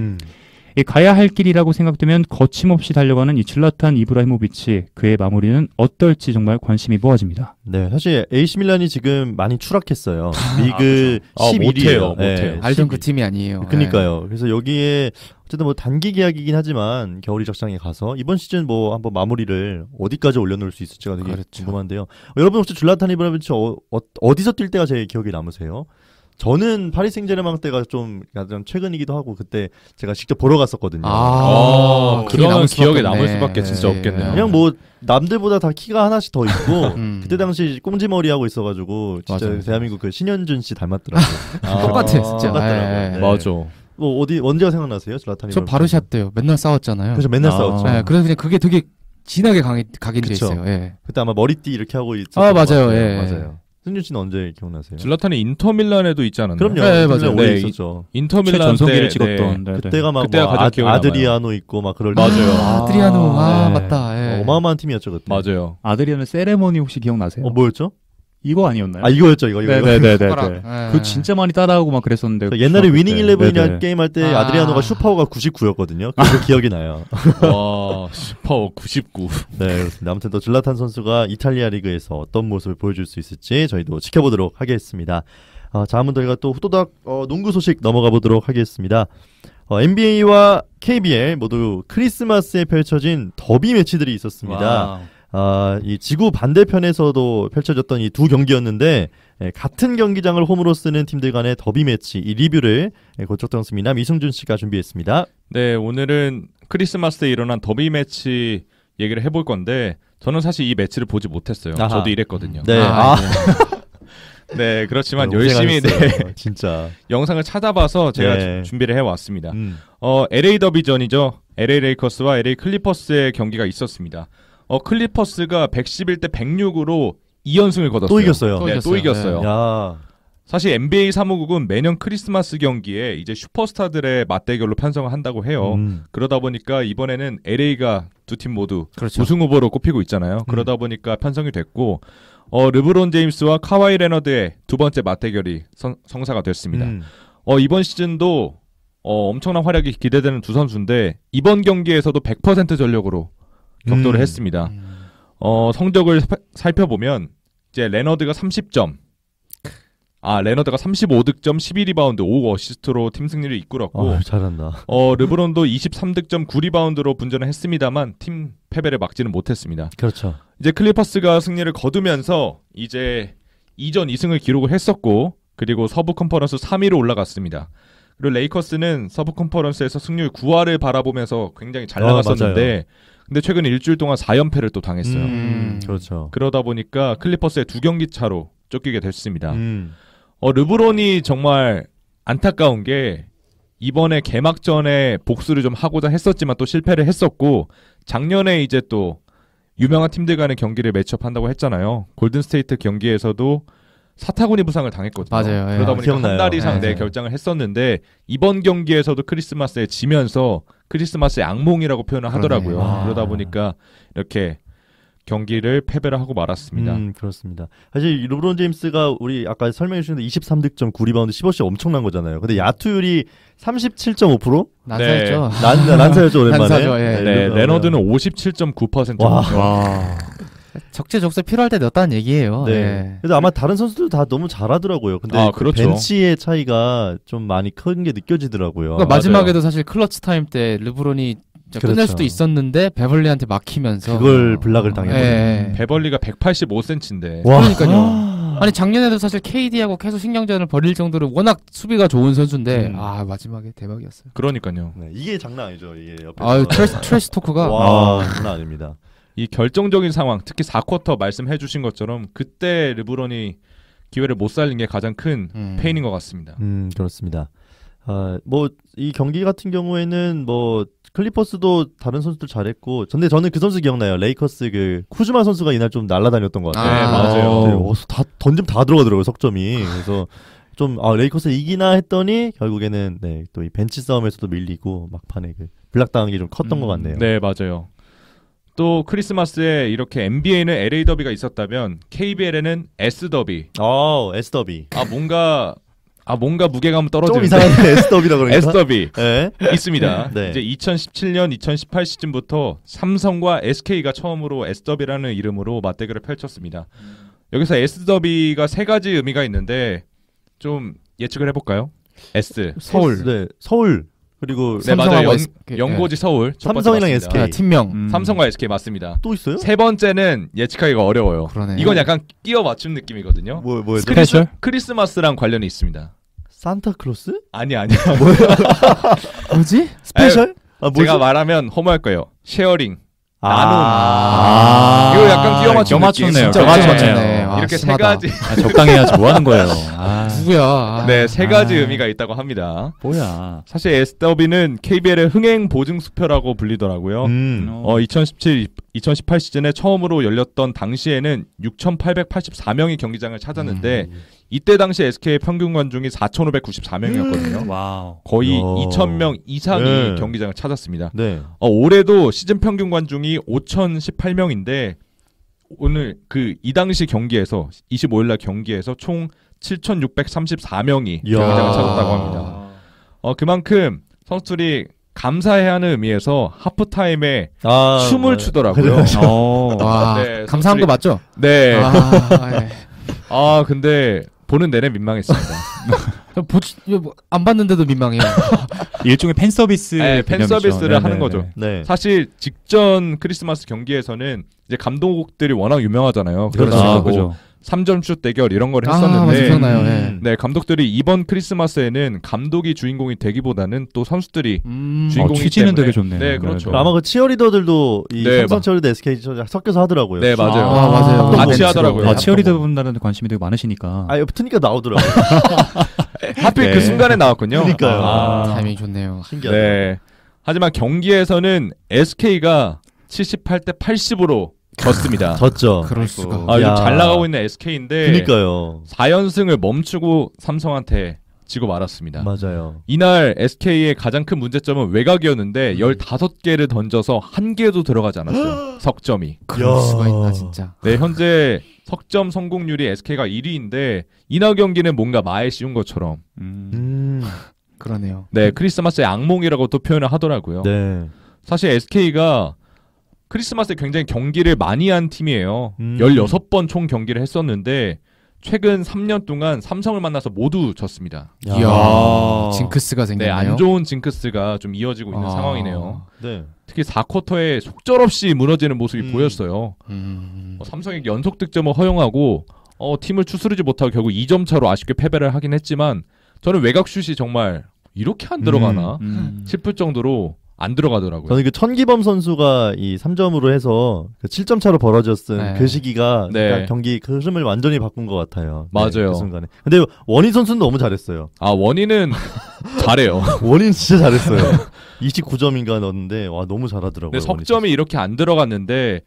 가야 할 길이라고 생각되면 거침없이 달려가는 이 질라탄 이브라히모비치, 그의 마무리는 어떨지 정말 관심이 모아집니다. 네, 사실 AC 밀란이 지금 많이 추락했어요. 리그 11위예요. 못해요. 알던 그 팀이 아니에요. 그러니까요. 그래서 여기에 어쨌든 뭐 단기 계약이긴 하지만 겨울 이적장에 가서 이번 시즌 뭐 한번 마무리를 어디까지 올려놓을 수 있을지가 되게 궁금한데요. 여러분 혹시 질라탄 이브라히모비치 어디서 뛸 때가 제일 기억에 남으세요? 저는 파리 생제르맹 때가 좀 최근이기도 하고 그때 제가 직접 보러 갔었거든요. 그러면 기억에 남을 수밖에 진짜 없겠네요. 그냥 뭐 남들보다 다 키가 하나씩 더 있고 그때 당시 꽁지머리 하고 있어가지고 진짜 맞아요. 대한민국 그 신현준 씨 닮았더라고요. 똑같아 진짜. 똑같더라고요. 네. 맞아. 뭐 언제가 생각나세요, 질라탄이? 저 바르샤 때요. 맨날 싸웠잖아요. 그래서 맨날 싸웠죠. 네, 그래서 그냥 그게 되게 진하게 각인돼 있어요. 예. 그때 아마 머리띠 이렇게 하고 있었던 맞아요. 예. 맞아요. 승준 씨는 언제 기억나세요? 질라탄이 인터밀란에도 있지 않았나요? 그럼요. 네, 맞아요. 오래 있었죠. 인터밀란 전성기를 때, 찍었던. 네. 그때가 막 그때가 가장 기억에 아드리아노 있고 막 그럴 맞아요. 아드리아노 맞다. 예. 어마어마한 팀이었죠 그때. 맞아요. 아드리아노 세레머니 혹시 기억나세요? 뭐였죠? 이거 아니었나요? 이거였죠. 이거. 네네네. 그 진짜 많이 따라하고 막 그랬었는데. 옛날에 위닝 11이라는 게임 할 때 아드리아노가 슈퍼가 99였거든요. 그래서 기억이 나요. 와, 슈퍼 99. 네, 그렇습니다. 아무튼 또 질라탄 선수가 이탈리아 리그에서 어떤 모습을 보여줄 수 있을지 저희도 지켜보도록 하겠습니다. 자, 한번 저희가 또 후토닥 농구 소식 넘어가 보도록 하겠습니다. NBA와 KBL 모두 크리스마스에 펼쳐진 더비 매치들이 있었습니다. 이 지구 반대편에서도 펼쳐졌던 이 두 경기였는데 같은 경기장을 홈으로 쓰는 팀들 간의 더비 매치 이 리뷰를 고척동스미남 이승준 씨가 준비했습니다. 네, 오늘은 크리스마스에 일어난 더비 매치 얘기를 해볼 건데 저는 사실 이 매치를 보지 못했어요. 저도 이랬거든요. 네, 네, 그렇지만 열심히 진짜 영상을 찾아봐서 제가 준비를 해왔습니다. LA 더비전이죠. LA 레이커스와 LA 클리퍼스의 경기가 있었습니다. 클리퍼스가 111대 106으로 2연승을 거뒀어요. 또 이겼어요. 또 이겼어요. 야. 사실 NBA 사무국은 매년 크리스마스 경기에 이제 슈퍼스타들의 맞대결로 편성을 한다고 해요. 그러다 보니까 이번에는 LA가 두 팀 모두 우승 후보로 꼽히고 있잖아요. 그러다 보니까 편성이 됐고 르브론 제임스와 카와이 레너드의 두 번째 맞대결이 성사가 됐습니다. 이번 시즌도 엄청난 활약이 기대되는 두 선수인데 이번 경기에서도 100% 전력으로 격돌을 했습니다. 성적을 살펴보면 이제 레너드가 30점, 레너드가 35득점, 12리바운드, 5어시스트로 팀 승리를 이끌었고 잘한다. 르브론도 23득점, 9리바운드로 분전을 했습니다만 팀 패배를 막지는 못했습니다. 그렇죠. 이제 클리퍼스가 승리를 거두면서 이제 2전 2승을 기록을 했었고 그리고 서부 컨퍼런스 3위로 올라갔습니다. 그리고 레이커스는 서부 컨퍼런스에서 승률 9할을 바라보면서 굉장히 잘 나갔었는데 근데 최근 일주일 동안 4연패를 또 당했어요. 그렇죠. 그러다 보니까 클리퍼스의 2경기 차로 쫓기게 됐습니다. 르브론이 정말 안타까운 게 이번에 개막전에 복수를 좀 하고자 했었지만 또 실패를 했었고 작년에 이제 또 유명한 팀들 간의 경기를 매치업한다고 했잖아요. 골든스테이트 경기에서도 사타구니 부상을 당했거든요. 맞아요. 그러다 보니까 한 달 이상 결장을 했었는데 이번 경기에서도 크리스마스에 지면서 크리스마스의 악몽이라고 표현을 하더라고요. 그러다 보니까 이렇게 경기를 패배를 하고 말았습니다. 그렇습니다. 사실 르브론 제임스가 우리 아까 설명해 주셨는데 23득점, 9리바운드, 15시 엄청난 거잖아요. 근데 야투율이 37.5%? 난사였죠. 난사였죠, 오랜만에. 난사죠, 레너드는 57.9%. 와. 적재적소 필요할 때 넣었다는 얘기예요. 네. 그래서 아마 다른 선수들도 다 너무 잘하더라고요. 근데 그렇죠. 벤치의 차이가 좀 많이 큰 게 느껴지더라고요. 그러니까 마지막에도 사실 클러치 타임 때 르브론이 끝낼 수도 있었는데 베벌리한테 막히면서 그걸 블락을 당했거든요. 베벌리가 185cm인데. 그러니까요. 아니 작년에도 사실 KD하고 계속 신경전을 벌일 정도로 워낙 수비가 좋은 선수인데 마지막에 대박이었어요. 그러니까요. 네, 이게 장난 아니죠. 이게 옆에서 트래시 토크가 장난 아닙니다. 이 결정적인 상황, 특히 4쿼터 말씀해 주신 것처럼 그때 르브론이 기회를 못 살린 게 가장 큰 페인인 것 같습니다. 그렇습니다. 뭐 이 경기 같은 경우에는 뭐 클리퍼스도 다른 선수들 잘했고, 근데 저는 그 선수 기억나요. 레이커스 그 쿠즈마 선수가 이날 좀 날아다녔던 것 같아요. 네, 맞아요. 네, 다 던지면 다 들어가더라고요, 석점이. 그래서 좀 레이커스 이기나 했더니 결국에는 네, 또 이 벤치 싸움에서도 밀리고 막판에 그 블락당한 게 좀 컸던 것 같네요. 네, 맞아요. 또 크리스마스에 이렇게 NBA는 LA 더비가 있었다면 KBL에는 S 더비. S 더비. 뭔가 무게감은 떨어지는데. 좀 이상한데 S 더비라 그러니까. S 더비 네. 있습니다. 네. 이제 2017년, 2018 시즌부터 삼성과 SK가 처음으로 S 더비라는 이름으로 맞대결을 펼쳤습니다. 여기서 S 더비가 세 가지 의미가 있는데 좀 예측을 해볼까요? S 서울. 네, 서울. 그리고 네, 맞아요. SK. 연고지 서울. 첫 번째 삼성이랑 맞습니다. SK. 팀명. 삼성과 SK 맞습니다. 또 있어요? 세 번째는 예측하기가 어려워요. 그러네요. 이건 약간 끼워 맞춤 느낌이거든요. 뭐예요? 스페셜? 크리스마스랑 관련이 있습니다. 산타클로스? 아니야. 뭐지? 스페셜? 뭐지? 제가 말하면 허무할 거예요. 쉐어링. 나눔. 이거 약간 끼워 맞춤 맞췄네요. 진짜 맞췄네요. 이렇게 심하다. 세 가지 적당히 해야지 뭐 하는 거예요. 누구야? 네, 세 가지 의미가 있다고 합니다. 뭐야. 사실 SW는 KBL의 흥행 보증 수표라고 불리더라고요. 2018 시즌에 처음으로 열렸던 당시에는 6,884명이 경기장을 찾았는데 이때 당시 SK의 평균 관중이 4,594명이었거든요. 와우. 거의 2,000명 이상이 네. 경기장을 찾았습니다. 네. 올해도 시즌 평균 관중이 5,018명인데 오늘 이 당시 경기에서 25일날 경기에서 총 7,634명이 경기장을 찾았다고 합니다. 그만큼 선수들이 감사해야 하는 의미에서 하프타임에 춤을 추더라고요. 와, 네, 감사한 선수들이- 거 맞죠? 네. 네. 근데 보는 내내 민망했습니다. 안 봤는데도 민망해요. 일종의 팬 서비스. 네, 팬 서비스를 하는 거죠. 네. 사실 직전 크리스마스 경기에서는 이제 감독들이 워낙 유명하잖아요. 그렇죠. 그래서 3점슛 대결 이런 걸 맞아, 했었는데 기억나요. 네. 네, 감독들이 이번 크리스마스에는 감독이 주인공이 되기보다는 또 선수들이 주인공이기 취지는 때문에 되게 좋네요. 네, 그렇죠. 아마 그 치어리더들도 이 네, 삼성 치어리더 SK 섞여서 하더라고요. 네, 맞아요. 맞아요. 같이 하더라고요. 치어리더 분들한테 관심이 되게 많으시니까. 붙으니까 나오더라고요. 하필 네. 그 순간에 나왔군요. 그러니까요. 타이밍 좋네요. 신기하다. 네. 하지만 경기에서는 SK가 78대 80으로 졌습니다. 졌죠. 그럴 수가. 요즘 야. 잘 나가고 있는 SK인데 그러니까요. 4연승을 멈추고 삼성한테 지고 말았습니다. 맞아요. 이날 SK의 가장 큰 문제점은 외곽이었는데 15개를 던져서 한 개도 들어가지 않았어요. 석점이. 그럴 수가 있나 진짜. 네, 현재 석점 성공률이 SK가 1위인데 이날 경기는 뭔가 마에 씌운 것처럼 그러네요. 네, 크리스마스의 악몽이라고 또 표현을 하더라고요. 네. 사실 SK가 크리스마스에 굉장히 경기를 많이 한 팀이에요. 16번 총 경기를 했었는데 최근 3년 동안 삼성을 만나서 모두 졌습니다. 이야, 징크스가 네, 생겼네요. 안 좋은 징크스가 좀 이어지고 있는 상황이네요. 네. 특히 4쿼터에 속절없이 무너지는 모습이 보였어요. 음. 삼성이 연속 득점을 허용하고 팀을 추스르지 못하고 결국 2점 차로 아쉽게 패배를 하긴 했지만 저는 외곽슛이 정말 이렇게 안 들어가나 싶을 정도로 안 들어가더라고요. 저는 그 천기범 선수가 이 3점으로 해서 그 7점 차로 벌어졌은 네. 그 시기가 네. 그러니까 경기 그 흐름을 완전히 바꾼 것 같아요. 맞아요. 네, 그 순간에. 근데 원희 선수는 너무 잘했어요. 원희는 잘해요. 원희는 진짜 잘했어요. 29점인가 넣었는데 와 너무 잘하더라고요. 근데 석점이 이렇게 안 들어갔는데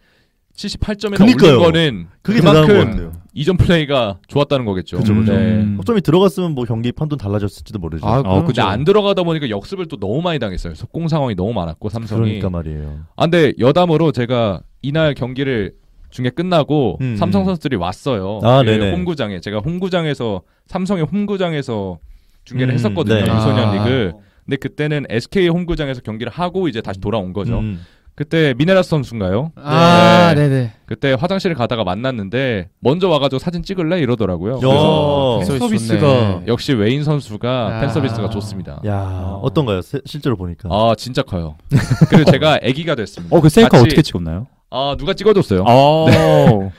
78점에 그러니까요. 올린 거는 그게 대단한 것 그만큼 같아요. 2점 플레이가 좋았다는 거겠죠. 그죠, 그죠. 네. 석점이 들어갔으면 뭐 경기 판도 달라졌을지도 모르죠. 근데 그죠. 안 들어가다 보니까 역습을 또 너무 많이 당했어요. 속공 상황이 너무 많았고 삼성이. 그러니까 말이에요. 근데 여담으로 제가 이날 경기를 중에 끝나고 삼성 선수들이 왔어요. 네네. 홈구장에 제가 홈구장에서 삼성의 홈구장에서 중계를 했었거든요. 네. 유소년 리그. 근데 그때는 SK 홈구장에서 경기를 하고 이제 다시 돌아온 거죠. 음. 그때 미네라스 선수인가요? 네네. 그때 화장실을 가다가 만났는데 먼저 와가지고 사진 찍을래 이러더라고요. 야. 그래서 팬 서비스가 좋네. 역시 웨인 선수가 팬 서비스가 좋습니다. 야 어떤가요? 실제로 보니까. 진짜 커요. 그리고 제가 아기가 됐습니다. 그 셀카 같이- 어떻게 찍었나요? 누가 찍어줬어요. 네.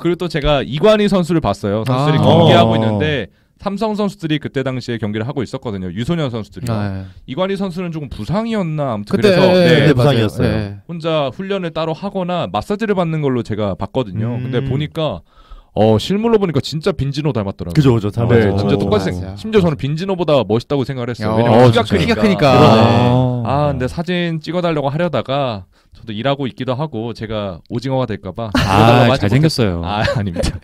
그리고 또 제가 이관희 선수를 봤어요. 선수들이 아. 경기하고 있는데 삼성 선수들이 그때 당시에 경기를 하고 있었거든요. 유소년 선수들이요. 이관희 선수는 조금 부상이었나 아무튼 그때, 그래서 부상이었어요. 혼자 훈련을 따로 하거나 마사지를 받는 걸로 제가 봤거든요. 근데 보니까 실물로 보니까 진짜 빈지노 닮았더라고요. 그죠, 닮았죠. 진짜 똑같이 심지어 저는 빈지노보다 멋있다고 생각을 했어요. 왜냐면 키가 크니까. 근데 사진 찍어달라고 하려다가 저도 일하고 있기도 하고 제가 오징어가 될까봐. 잘생겼어요. 아닙니다.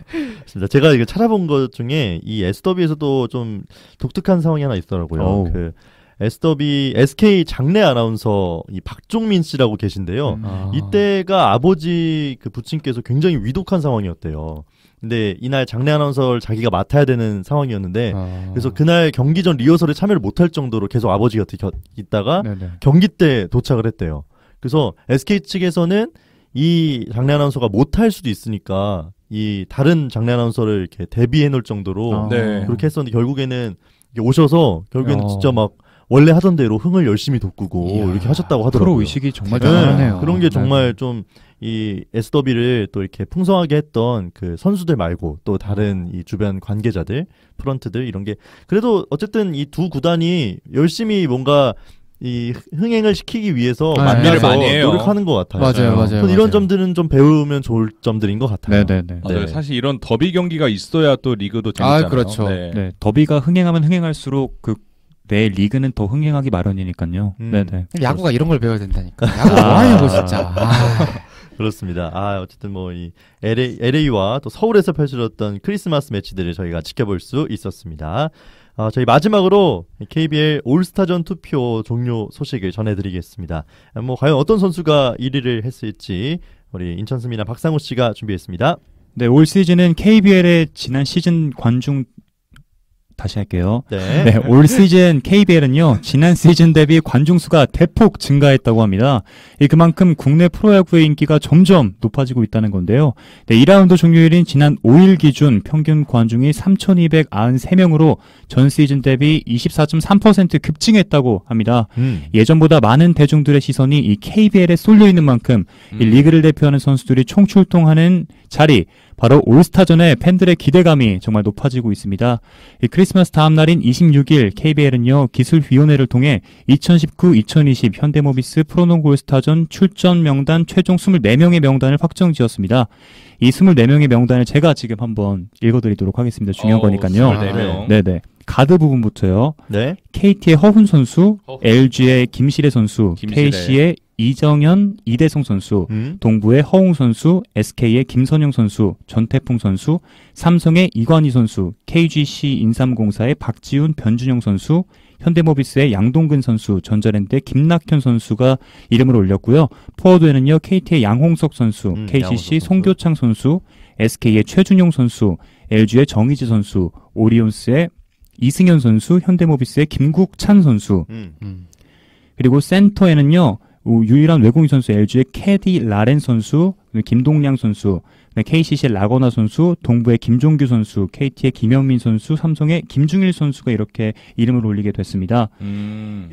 제가 이거 찾아본 것 중에 이 S더비에서도 좀 독특한 상황이 하나 있더라고요. 그 S더비 SK 장내 아나운서 이 박종민 씨라고 계신데요. 이때가 아버지 그 부친께서 굉장히 위독한 상황이었대요. 근데 이날 장내 아나운서를 자기가 맡아야 되는 상황이었는데 그래서 그날 경기 전 리허설에 참여를 못할 정도로 계속 아버지 곁에 있다가 경기 때 도착을 했대요. 그래서 SK 측에서는 이 장내 아나운서가 못할 수도 있으니까 이 다른 장내 아나운서를 이렇게 대비해 놓을 정도로 그렇게 했었는데 결국에는 오셔서 결국에는 진짜 막 원래 하던 대로 흥을 열심히 돋구고 이렇게 하셨다고 하더라고요. 프로 의식이 정말 대단하네요. 그런 게 정말 좀 이 S더비를 또 이렇게 풍성하게 했던 그 선수들 말고 또 다른 이 주변 관계자들, 프런트들 이런 게 그래도 어쨌든 이 두 구단이 열심히 뭔가 이 흥행을 시키기 위해서 만나서 많이 해요. 노력하는 것 같아요. 맞아요. 이런 점들은 좀 배우면 좋을 점들인 것 같아요. 맞아요. 사실 이런 더비 경기가 있어야 또 리그도 재밌잖아요. 그렇죠. 더비가 흥행하면 흥행할수록 내 리그는 더 흥행하기 마련이니까요. 야구가 이런 걸 배워야 된다니까. 야구 뭐 하냐고 진짜. 그렇습니다. 어쨌든 뭐 이 LA와 또 서울에서 펼쳐졌던 크리스마스 매치들을 저희가 지켜볼 수 있었습니다. 저희 마지막으로 KBL 올스타전 투표 종료 소식을 전해드리겠습니다. 뭐 과연 어떤 선수가 1위를 했을지 우리 인천스미나 박상우 씨가 준비했습니다. 네, 올 시즌은 KBL의 지난 시즌 관중 다시 할게요. 올 시즌 KBL은요, 지난 시즌 대비 관중 수가 대폭 증가했다고 합니다. 그만큼 국내 프로야구의 인기가 점점 높아지고 있다는 건데요. 2라운드 종료일인 지난 5일 기준 평균 관중이 3,293명으로 전 시즌 대비 24.3% 급증했다고 합니다. 예전보다 많은 대중들의 시선이 이 KBL에 쏠려 있는 만큼 이 리그를 대표하는 선수들이 총출동하는 자리, 바로 올스타전에 팬들의 기대감이 정말 높아지고 있습니다. 이 크리스마스 다음 날인 26일 KBL은요, 기술위원회를 통해 2019-2020 현대모비스 프로농구 올스타전 출전 명단 최종 24명의 명단을 확정지었습니다. 이 24명의 명단을 제가 지금 한번 읽어드리도록 하겠습니다. 중요한 거니까요. 24명. 가드 부분부터요. KT의 허훈 선수, LG의 김시래 선수, KC의 이정현, 이대성 선수, 동부의 허웅 선수, SK의 김선영 선수, 전태풍 선수, 삼성의 이관희 선수, KGC 인삼공사의 박지훈, 변준영 선수, 현대모비스의 양동근 선수, 전자랜드의 김낙현 선수가 이름을 올렸고요. 포워드에는요, KT의 양홍석 선수, KCC 송교창 선수, SK의 최준용 선수, LG의 정희지 선수, 오리온스의 이승현 선수, 현대모비스의 김국찬 선수, 그리고 센터에는요, 유일한 외국인 선수 LG의 캐디 라렌 선수, 김동량 선수, KCC의 라거나 선수, 동부의 김종규 선수, KT의 김영민 선수, 삼성의 김중일 선수가 이렇게 이름을 올리게 됐습니다.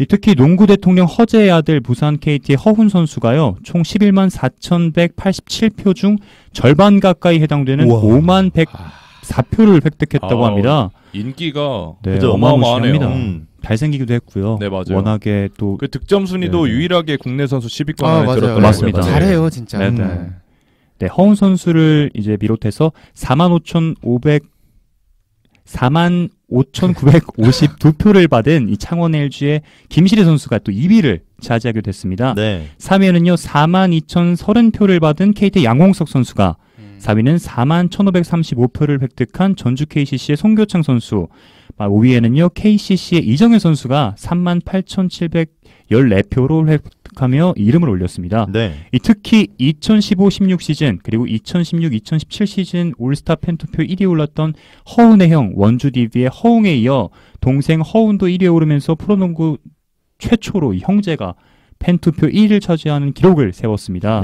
특히 농구 대통령 허재의 아들 부산 KT의 허훈 선수가요, 총 11만 4,187표 중 절반 가까이 해당되는 5만 104표를 획득했다고 합니다. 인기가 어마어마합니다. 잘생기기도 했고요. 맞아요. 워낙에 또 그 득점 순위도 유일하게 국내 선수 10위권 안에 들었던 맞습니다. 잘해요, 진짜. 허훈 선수를 이제 비롯해서 45,952표를 받은 이 창원 LG의 김시래 선수가 또 2위를 차지하게 됐습니다. 3위에는요, 42,030표를 받은 KT 양홍석 선수가, 4위는 41,535표를 획득한 전주 KCC의 송교창 선수, 5위에는요, KCC의 이정현 선수가 38,714표를 획득하며 이름을 올렸습니다. 특히 2015-16 시즌 그리고 2016-2017 시즌 올스타 팬투표 1위에 올랐던 허훈의 형 원주 DB의 허웅에 이어 동생 허훈도 1위에 오르면서 프로농구 최초로 이 형제가 팬투표 1위를 차지하는 기록을 세웠습니다.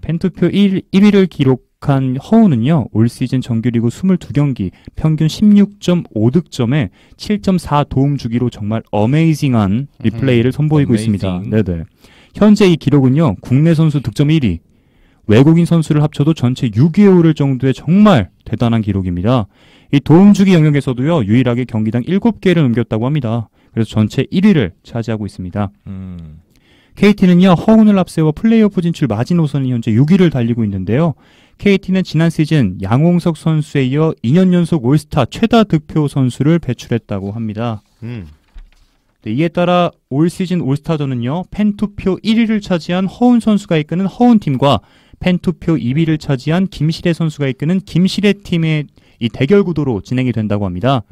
팬투표 1위를 기록한 허훈은요, 올 시즌 정규리그 22경기 평균 16.5득점에 7.4 도움 주기로 정말 어메이징한 리플레이를 선보이고 있습니다. 현재 이 기록은요, 국내 선수 득점 1위, 외국인 선수를 합쳐도 전체 6위에 오를 정도의 정말 대단한 기록입니다. 이 도움주기 영역에서도요 유일하게 경기당 7개를 넘겼다고 합니다. 그래서 전체 1위를 차지하고 있습니다. KT는요 허운을 앞세워 플레이오프 진출 마지노선이 현재 6위를 달리고 있는데요. KT는 지난 시즌 양홍석 선수에 이어 2년 연속 올스타 최다 득표 선수를 배출했다고 합니다. 네, 이에 따라 올 시즌 올스타전은요 팬투표 1위를 차지한 허운 선수가 이끄는 허운팀과 팬투표 2위를 차지한 김시래 선수가 이끄는 김시래 팀의 이 대결 구도로 진행이 된다고 합니다.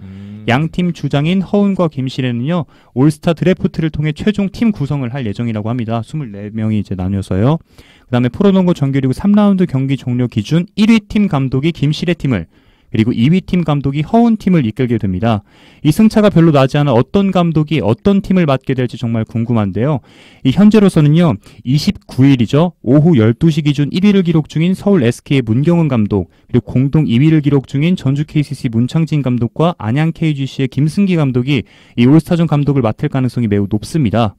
양팀 주장인 허운과 김시래는요 올스타 드래프트를 통해 최종 팀 구성을 할 예정이라고 합니다. 24명이 이제 나뉘어서요. 그다음에 프로농구 정규리그 3라운드 경기 종료 기준 1위 팀 감독이 김시래 팀을 그리고 2위 팀 감독이 허운 팀을 이끌게 됩니다. 이 승차가 별로 나지 않아 어떤 감독이 어떤 팀을 맡게 될지 정말 궁금한데요. 이 현재로서는요. 29일이죠. 오후 12시 기준 1위를 기록 중인 서울 SK의 문경은 감독 그리고 공동 2위를 기록 중인 전주 KCC 문창진 감독과 안양 KGC의 김승기 감독이 이 올스타전 감독을 맡을 가능성이 매우 높습니다.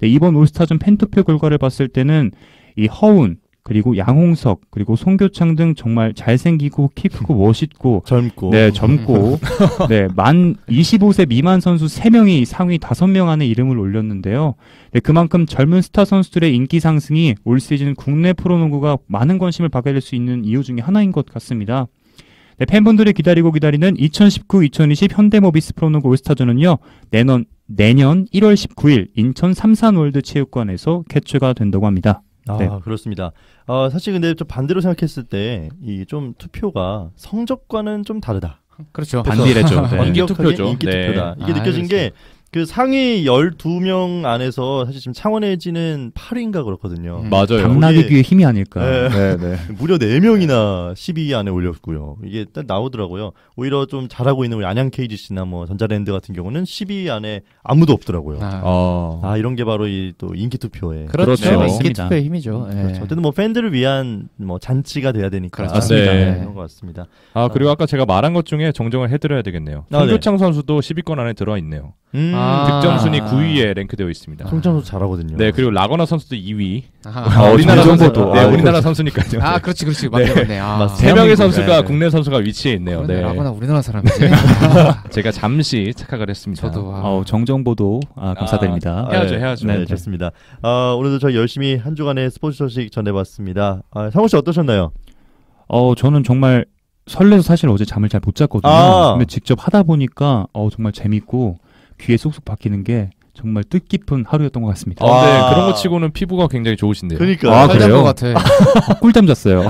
네, 이번 올스타전 팬투표 결과를 봤을 때는 이 허운 그리고 양홍석 그리고 송교창 등 정말 잘생기고 키 크고 멋있고 젊고 네, 만 25세 미만 선수 3명이 상위 5명 안에 이름을 올렸는데요. 네, 그만큼 젊은 스타 선수들의 인기 상승이 올 시즌 국내 프로농구가 많은 관심을 받게 될 수 있는 이유 중에 하나인 것 같습니다. 네, 팬분들이 기다리는 2019-2020 현대모비스 프로농구 올스타전은요. 내년 1월 19일 인천 삼산월드 체육관에서 개최가 된다고 합니다. 네. 그렇습니다. 사실 근데 좀 반대로 생각했을 때 이 좀 투표가 성적과는 좀 다르다. 그렇죠. 반비례죠. 네. 인기 투표죠. 인기 투표다. 이게 느껴진 게 그 상위 12명 안에서 사실 지금 창원에지는 8위인가 그렇거든요. 맞아요. 당나귀 귀의 힘이 아닐까. 네. 무려 4명이나 10위 안에 올렸고요. 이게 딱 나오더라고요. 오히려 좀 잘하고 있는 우리 안양 KGC나 뭐 전자랜드 같은 경우는 10위 안에 아무도 없더라고요. 이런 게 바로 이 또 인기 투표의 그렇죠. 인기 투표의 힘이죠. 그렇죠. 어쨌든 뭐 팬들을 위한 뭐 잔치가 돼야 되니까 맞습니다. 그런 것 같습니다. 그리고 아까 제가 말한 것 중에 정정을 해드려야 되겠네요. 송교창 선수도 10위권 안에 들어와 있네요. 득점 순위 9위에 랭크되어 있습니다. 송창 선수 잘하거든요. 네, 그리고 라거나 선수도 2위. 우리나라 선수도. 우리나라 선수니까요. 그렇지. 맞네. 3명의 선수가 국내 선수가 위치해 있네요. 네. 라거나 우리나라 사람이지. 제가 잠시 착각을 했습니다. 저도. 정정보도 감사드립니다. 해야죠. 네, 좋습니다. 오늘도 저희 열심히 한 주간의 스포츠 소식 전해봤습니다. 상호 씨 어떠셨나요? 저는 정말 설레서 사실 어제 잠을 잘 못 잤거든요. 근데 직접 하다 보니까 정말 재밌고 귀에 쏙쏙 박히는 게 정말 뜻깊은 하루였던 것 같습니다. 네, 그런 거 치고는 피부가 굉장히 좋으신데요. 그러니까. 그래요? 것 같아. 꿀잠 잤어요.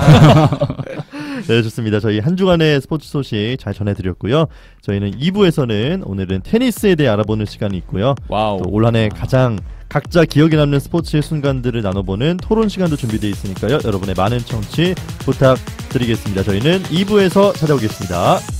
네, 좋습니다. 저희 한 주간의 스포츠 소식 잘 전해드렸고요. 저희는 2부에서는 오늘은 테니스에 대해 알아보는 시간이 있고요. 또 올 한 해 가장 각자 기억에 남는 스포츠의 순간들을 나눠보는 토론 시간도 준비되어 있으니까요. 여러분의 많은 청취 부탁드리겠습니다. 저희는 2부에서 찾아오겠습니다.